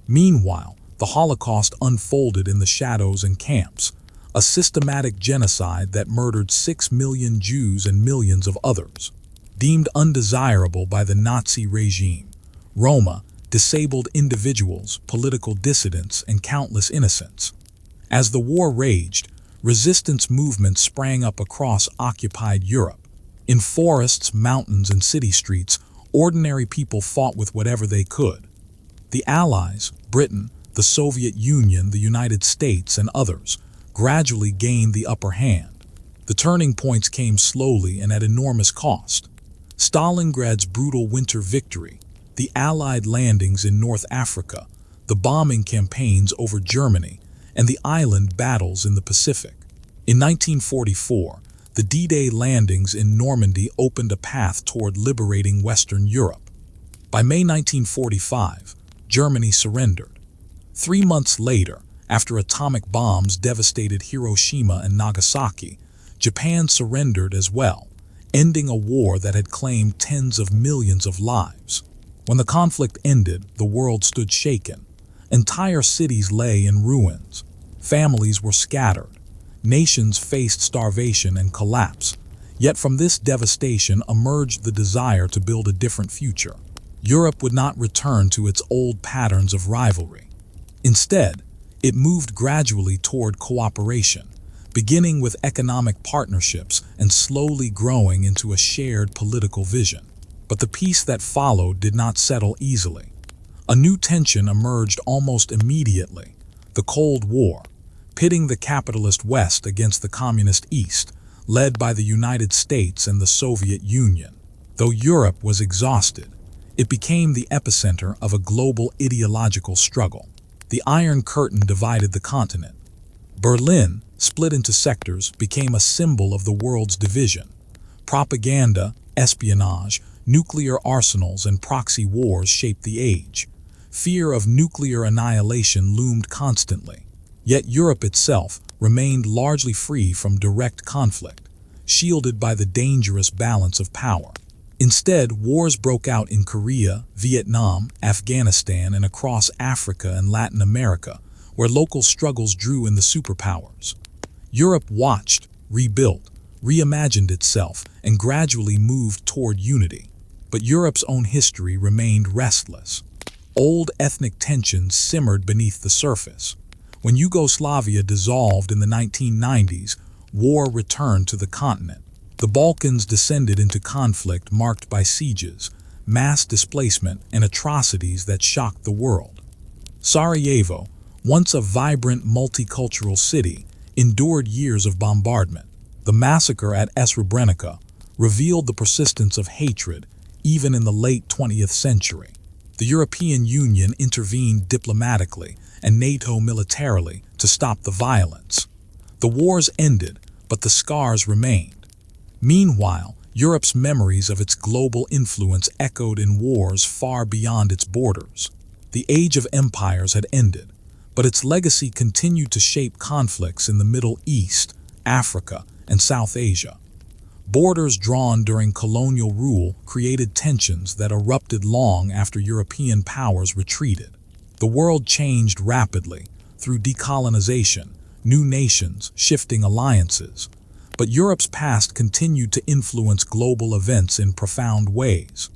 Meanwhile, the Holocaust unfolded in the shadows and camps, a systematic genocide that murdered 6 million Jews and millions of others. Deemed undesirable by the Nazi regime, Roma, disabled individuals, political dissidents, and countless innocents. As the war raged, resistance movements sprang up across occupied Europe. In forests, mountains, and city streets, ordinary people fought with whatever they could. The Allies, Britain, the Soviet Union, the United States, and others, gradually gained the upper hand. The turning points came slowly and at enormous cost. Stalingrad's brutal winter victory, the Allied landings in North Africa, the bombing campaigns over Germany, and the island battles in the Pacific. In 1944, the D-Day landings in Normandy opened a path toward liberating Western Europe. By May 1945, Germany surrendered. 3 months later, after atomic bombs devastated Hiroshima and Nagasaki, Japan surrendered as well, ending a war that had claimed tens of millions of lives. When the conflict ended, the world stood shaken. Entire cities lay in ruins. Families were scattered. Nations faced starvation and collapse. Yet from this devastation emerged the desire to build a different future. Europe would not return to its old patterns of rivalry. Instead, it moved gradually toward cooperation, beginning with economic partnerships and slowly growing into a shared political vision. But the peace that followed did not settle easily. A new tension emerged almost immediately: the Cold War, pitting the capitalist West against the communist East, led by the United States and the Soviet Union. Though Europe was exhausted, it became the epicenter of a global ideological struggle. The Iron Curtain divided the continent. Berlin, split into sectors, became a symbol of the world's division. Propaganda, espionage, nuclear arsenals, and proxy wars shaped the age. Fear of nuclear annihilation loomed constantly. Yet Europe itself remained largely free from direct conflict, shielded by the dangerous balance of power. Instead, wars broke out in Korea, Vietnam, Afghanistan, and across Africa and Latin America, where local struggles drew in the superpowers. Europe watched, rebuilt, reimagined itself, and gradually moved toward unity. But Europe's own history remained restless. Old ethnic tensions simmered beneath the surface. When Yugoslavia dissolved in the 1990s, war returned to the continent. The Balkans descended into conflict marked by sieges, mass displacement, and atrocities that shocked the world. Sarajevo, once a vibrant multicultural city, endured years of bombardment. The massacre at Srebrenica revealed the persistence of hatred even in the late 20th century. The European Union intervened diplomatically and NATO militarily to stop the violence. The wars ended, but the scars remained. Meanwhile, Europe's memories of its global influence echoed in wars far beyond its borders. The age of empires had ended, but its legacy continued to shape conflicts in the Middle East, Africa, and South Asia. Borders drawn during colonial rule created tensions that erupted long after European powers retreated. The world changed rapidly through decolonization, new nations, shifting alliances. But Europe's past continued to influence global events in profound ways.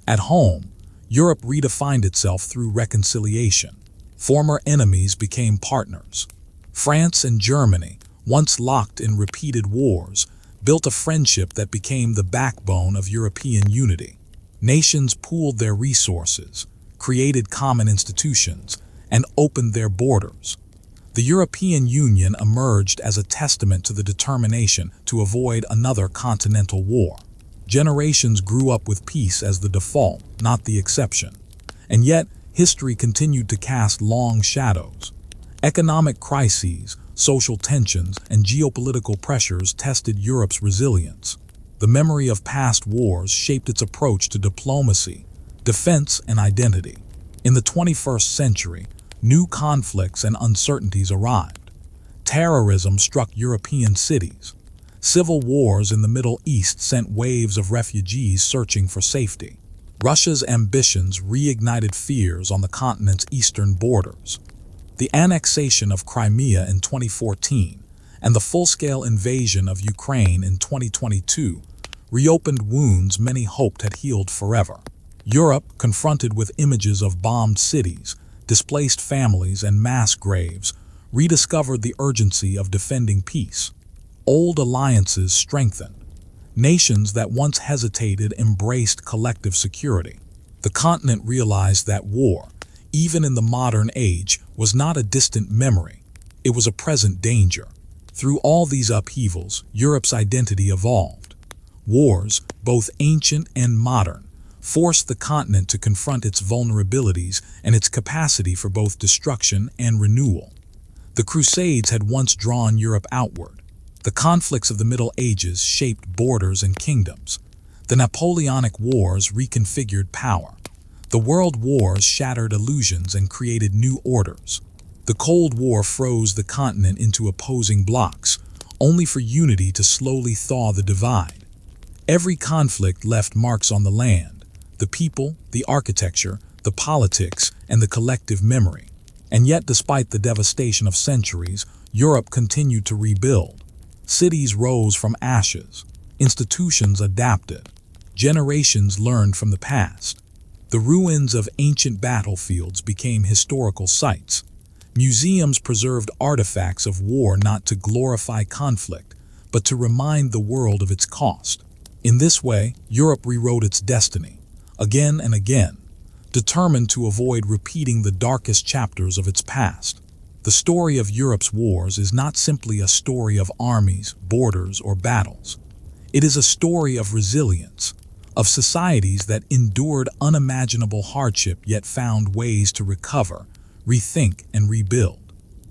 At home, Europe redefined itself through reconciliation. Former enemies became partners. France and Germany, once locked in repeated wars, built a friendship that became the backbone of European unity. Nations pooled their resources, created common institutions, and opened their borders. The European Union emerged as a testament to the determination to avoid another continental war. Generations grew up with peace as the default, not the exception. And yet, history continued to cast long shadows. Economic crises, social tensions, and geopolitical pressures tested Europe's resilience. The memory of past wars shaped its approach to diplomacy, defense, and identity. In the 21st century, new conflicts and uncertainties arrived. Terrorism struck European cities. Civil wars in the Middle East sent waves of refugees searching for safety. Russia's ambitions reignited fears on the continent's eastern borders. The annexation of Crimea in 2014 and the full-scale invasion of Ukraine in 2022 reopened wounds many hoped had healed forever. Europe, confronted with images of bombed cities, displaced families, and mass graves, rediscovered the urgency of defending peace. Old alliances strengthened. Nations that once hesitated embraced collective security. The continent realized that war, even in the modern age, was not a distant memory. It was a present danger. Through all these upheavals, Europe's identity evolved. Wars, both ancient and modern, forced the continent to confront its vulnerabilities and its capacity for both destruction and renewal. The Crusades had once drawn Europe outward. The conflicts of the Middle Ages shaped borders and kingdoms. The Napoleonic Wars reconfigured power. The World Wars shattered illusions and created new orders. The Cold War froze the continent into opposing blocs, only for unity to slowly thaw the divide. Every conflict left marks on the land, the people, the architecture, the politics, and the collective memory. And yet, despite the devastation of centuries, Europe continued to rebuild. Cities rose from ashes. Institutions adapted. Generations learned from the past. The ruins of ancient battlefields became historical sites. Museums preserved artifacts of war not to glorify conflict, but to remind the world of its cost. In this way, Europe rewrote its destiny, again and again, determined to avoid repeating the darkest chapters of its past. The story of Europe's wars is not simply a story of armies, borders, or battles. It is a story of resilience, of societies that endured unimaginable hardship yet found ways to recover, rethink, and rebuild.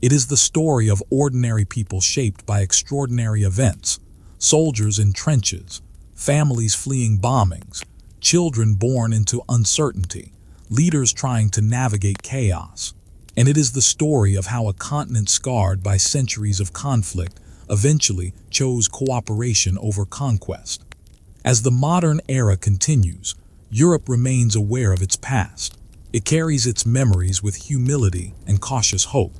It is the story of ordinary people shaped by extraordinary events, soldiers in trenches, families fleeing bombings, children born into uncertainty, leaders trying to navigate chaos. And it is the story of how a continent scarred by centuries of conflict eventually chose cooperation over conquest. As the modern era continues, Europe remains aware of its past. It carries its memories with humility and cautious hope.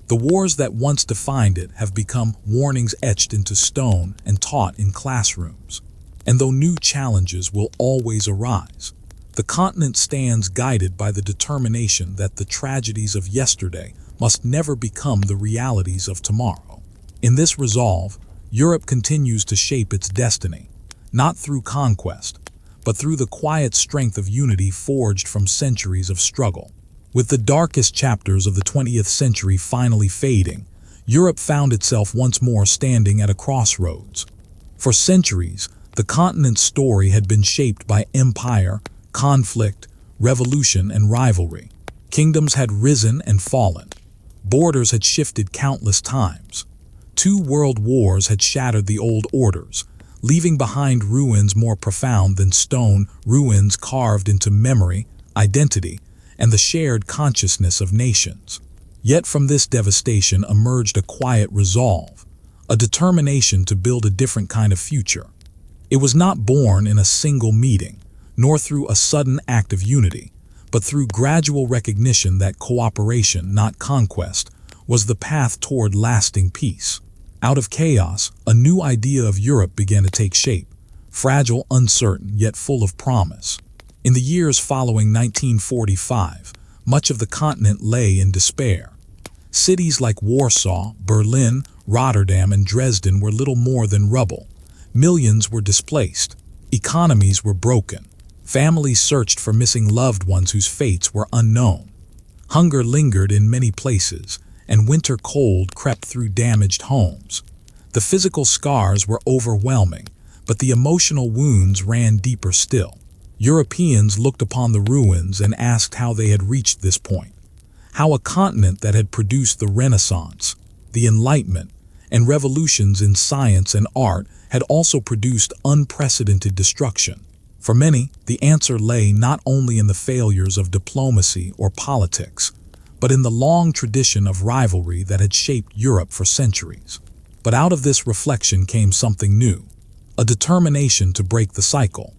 The wars that once defined it have become warnings etched into stone and taught in classrooms. And though new challenges will always arise, the continent stands guided by the determination that the tragedies of yesterday must never become the realities of tomorrow. In this resolve, Europe continues to shape its destiny, not through conquest, but through the quiet strength of unity forged from centuries of struggle. With the darkest chapters of the 20th century finally fading, Europe found itself once more standing at a crossroads. For centuries, the continent's story had been shaped by empire, conflict, revolution, and rivalry. Kingdoms had risen and fallen. Borders had shifted countless times. 2 world wars had shattered the old orders, leaving behind ruins more profound than stone, ruins carved into memory, identity, and the shared consciousness of nations. Yet from this devastation emerged a quiet resolve, a determination to build a different kind of future. It was not born in a single meeting, nor through a sudden act of unity, but through gradual recognition that cooperation, not conquest, was the path toward lasting peace. Out of chaos, a new idea of Europe began to take shape, fragile, uncertain, yet full of promise. In the years following 1945, much of the continent lay in despair. Cities like Warsaw, Berlin, Rotterdam, and Dresden were little more than rubble. Millions were displaced. Economies were broken. Families searched for missing loved ones whose fates were unknown. Hunger lingered in many places, and winter cold crept through damaged homes. The physical scars were overwhelming, but the emotional wounds ran deeper still. Europeans looked upon the ruins and asked how they had reached this point. How a continent that had produced the Renaissance, the Enlightenment, and revolutions in science and art had also produced unprecedented destruction. For many, the answer lay not only in the failures of diplomacy or politics, but in the long tradition of rivalry that had shaped Europe for centuries. But out of this reflection came something new, a determination to break the cycle.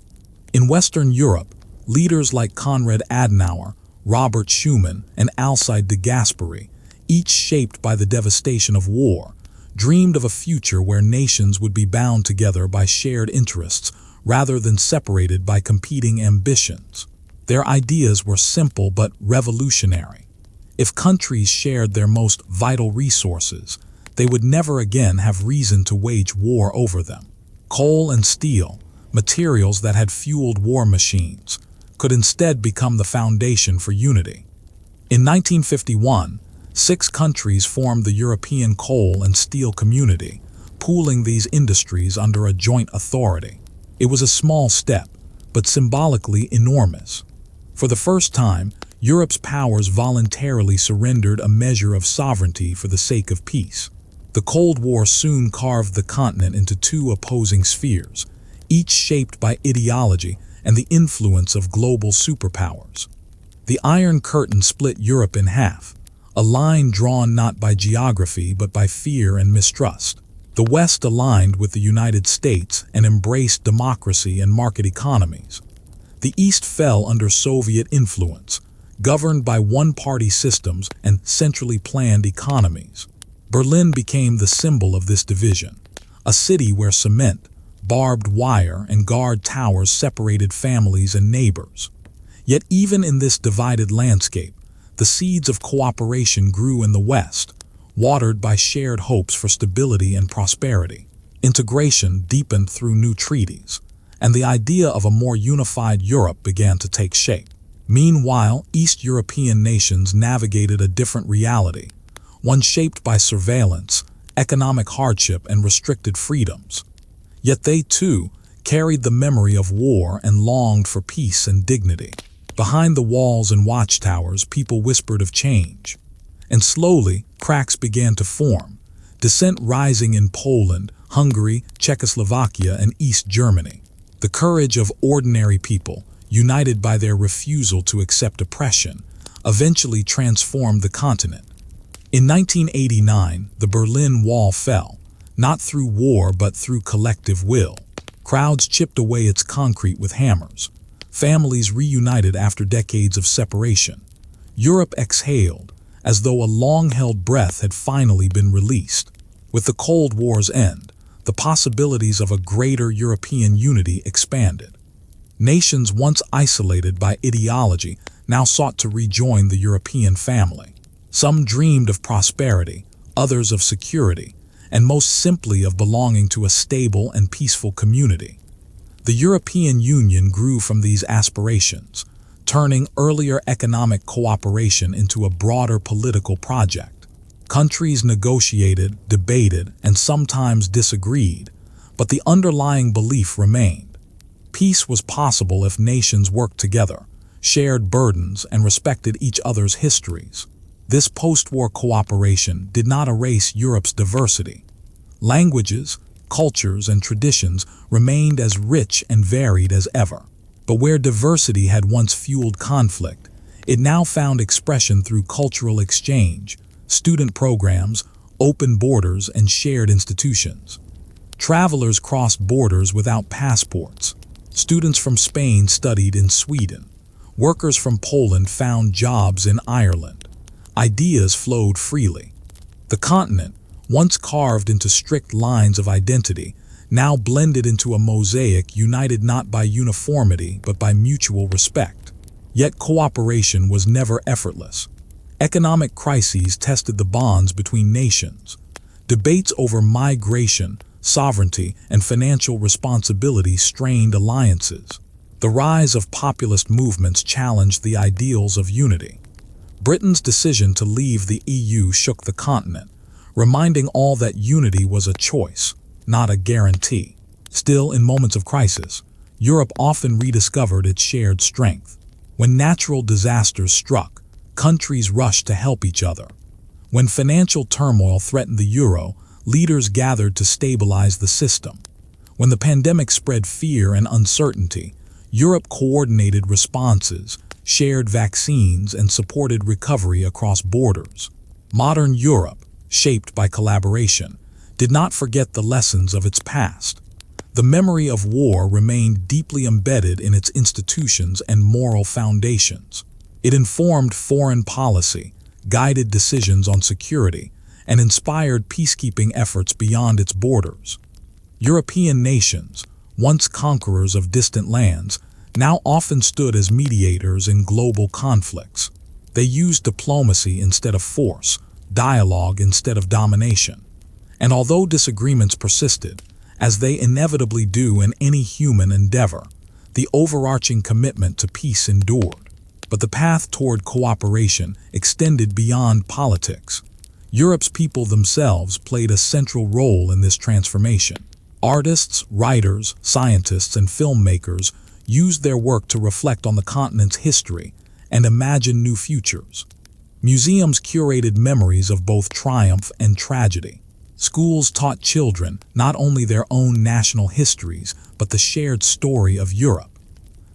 In Western Europe, leaders like Konrad Adenauer, Robert Schuman, and Alcide de Gasperi, each shaped by the devastation of war, dreamed of a future where nations would be bound together by shared interests rather than separated by competing ambitions. Their ideas were simple but revolutionary. If countries shared their most vital resources, they would never again have reason to wage war over them. Coal and steel, materials that had fueled war machines, could instead become the foundation for unity. In 1951, 6 countries formed the European Coal and Steel Community, pooling these industries under a joint authority. It was a small step, but symbolically enormous. For the first time, Europe's powers voluntarily surrendered a measure of sovereignty for the sake of peace. The Cold War soon carved the continent into 2 opposing spheres, each shaped by ideology and the influence of global superpowers. The Iron Curtain split Europe in half, a line drawn not by geography but by fear and mistrust. The West aligned with the United States and embraced democracy and market economies. The East fell under Soviet influence, governed by one-party systems and centrally planned economies. Berlin became the symbol of this division, a city where cement, barbed wire, and guard towers separated families and neighbors. Yet even in this divided landscape, the seeds of cooperation grew in the West, watered by shared hopes for stability and prosperity. Integration deepened through new treaties, and the idea of a more unified Europe began to take shape. Meanwhile, East European nations navigated a different reality, one shaped by surveillance, economic hardship, and restricted freedoms. Yet they, too, carried the memory of war and longed for peace and dignity. Behind the walls and watchtowers, people whispered of change. And slowly, cracks began to form, dissent rising in Poland, Hungary, Czechoslovakia, and East Germany. The courage of ordinary people, united by their refusal to accept oppression, eventually transformed the continent. In 1989, the Berlin Wall fell, not through war but through collective will. Crowds chipped away its concrete with hammers. Families reunited after decades of separation. Europe exhaled, as though a long-held breath had finally been released. With the Cold War's end, the possibilities of a greater European unity expanded. Nations once isolated by ideology now sought to rejoin the European family. Some dreamed of prosperity, others of security, and most simply of belonging to a stable and peaceful community. The European Union grew from these aspirations, turning earlier economic cooperation into a broader political project. Countries negotiated, debated, and sometimes disagreed, but the underlying belief remained. Peace was possible if nations worked together, shared burdens, and respected each other's histories. This post-war cooperation did not erase Europe's diversity. Languages, cultures, and traditions remained as rich and varied as ever. But where diversity had once fueled conflict, it now found expression through cultural exchange, student programs, open borders, and shared institutions. Travelers crossed borders without passports. Students from Spain studied in Sweden. Workers from Poland found jobs in Ireland. Ideas flowed freely. The continent, once carved into strict lines of identity, now blended into a mosaic united not by uniformity but by mutual respect. Yet cooperation was never effortless. Economic crises tested the bonds between nations. Debates over migration, sovereignty, and financial responsibility strained alliances. The rise of populist movements challenged the ideals of unity. Britain's decision to leave the EU shook the continent, reminding all that unity was a choice, not a guarantee. Still, in moments of crisis, Europe often rediscovered its shared strength. When natural disasters struck, countries rushed to help each other. When financial turmoil threatened the euro, leaders gathered to stabilize the system. When the pandemic spread fear and uncertainty, Europe coordinated responses, shared vaccines, and supported recovery across borders. Modern Europe, shaped by collaboration, did not forget the lessons of its past. The memory of war remained deeply embedded in its institutions and moral foundations. It informed foreign policy, guided decisions on security, and inspired peacekeeping efforts beyond its borders. European nations, once conquerors of distant lands, now often stood as mediators in global conflicts. They used diplomacy instead of force, dialogue instead of domination. And although disagreements persisted, as they inevitably do in any human endeavor, the overarching commitment to peace endured. But the path toward cooperation extended beyond politics. Europe's people themselves played a central role in this transformation. Artists, writers, scientists, and filmmakers used their work to reflect on the continent's history and imagine new futures. Museums curated memories of both triumph and tragedy. Schools taught children not only their own national histories, but the shared story of Europe.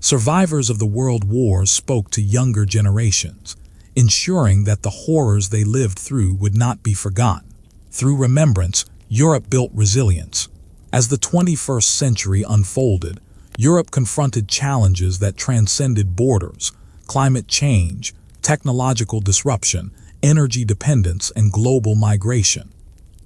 Survivors of the world wars spoke to younger generations, ensuring that the horrors they lived through would not be forgotten. Through remembrance, Europe built resilience. As the 21st century unfolded, Europe confronted challenges that transcended borders: climate change, technological disruption, energy dependence, and global migration.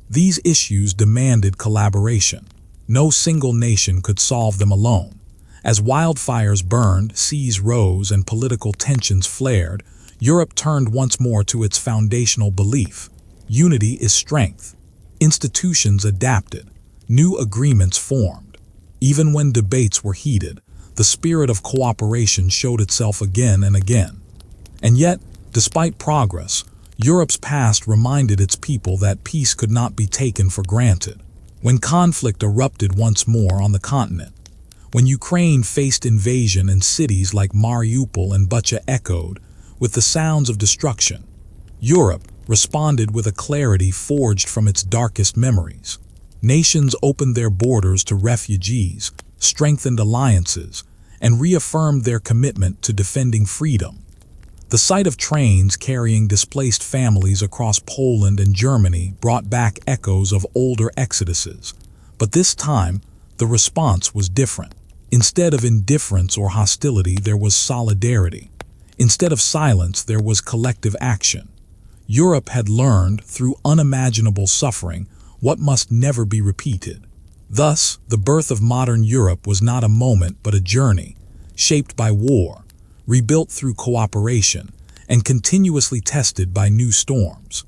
These issues demanded collaboration. No single nation could solve them alone. As wildfires burned, seas rose, and political tensions flared, Europe turned once more to its foundational belief: unity is strength. Institutions adapted. New agreements formed. Even when debates were heated, the spirit of cooperation showed itself again and again. And yet, despite progress, Europe's past reminded its people that peace could not be taken for granted. When conflict erupted once more on the continent, when Ukraine faced invasion and cities like Mariupol and Bucha echoed with the sounds of destruction, Europe responded with a clarity forged from its darkest memories. Nations opened their borders to refugees, strengthened alliances, and reaffirmed their commitment to defending freedom. The sight of trains carrying displaced families across Poland and Germany brought back echoes of older exoduses. But this time, the response was different. Instead of indifference or hostility, there was solidarity. Instead of silence, there was collective action. Europe had learned, through unimaginable suffering, what must never be repeated. Thus, the birth of modern Europe was not a moment but a journey, shaped by war, rebuilt through cooperation, and continuously tested by new storms.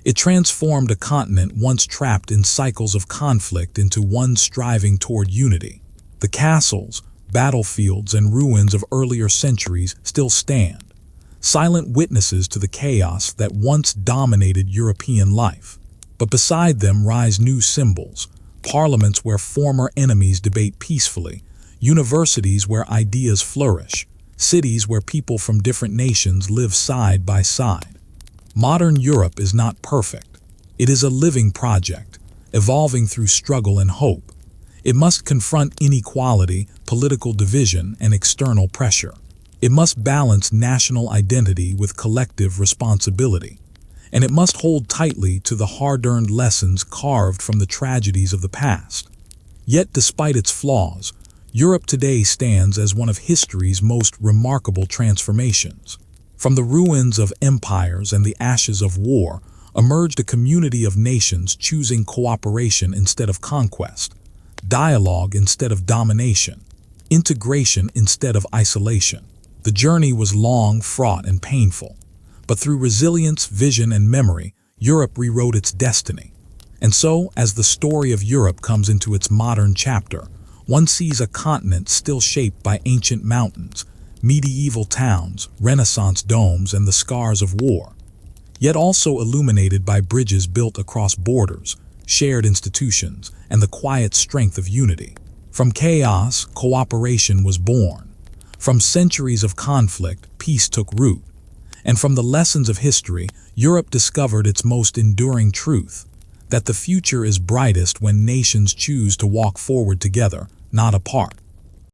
It transformed a continent once trapped in cycles of conflict into one striving toward unity. The castles, battlefields, and ruins of earlier centuries still stand, silent witnesses to the chaos that once dominated European life. But beside them rise new symbols: parliaments where former enemies debate peacefully, universities where ideas flourish, cities where people from different nations live side by side. Modern Europe is not perfect. It is a living project, evolving through struggle and hope. It must confront inequality, political division, and external pressure. It must balance national identity with collective responsibility. And it must hold tightly to the hard-earned lessons carved from the tragedies of the past. Yet, despite its flaws, Europe today stands as one of history's most remarkable transformations. From the ruins of empires and the ashes of war emerged a community of nations choosing cooperation instead of conquest, dialogue instead of domination, integration instead of isolation. The journey was long, fraught, and painful. But through resilience, vision, and memory, Europe rewrote its destiny. And so, as the story of Europe comes into its modern chapter, one sees a continent still shaped by ancient mountains, medieval towns, Renaissance domes, and the scars of war, yet also illuminated by bridges built across borders, shared institutions, and the quiet strength of unity. From chaos, cooperation was born. From centuries of conflict, peace took root. And from the lessons of history, Europe discovered its most enduring truth, that the future is brightest when nations choose to walk forward together, not apart.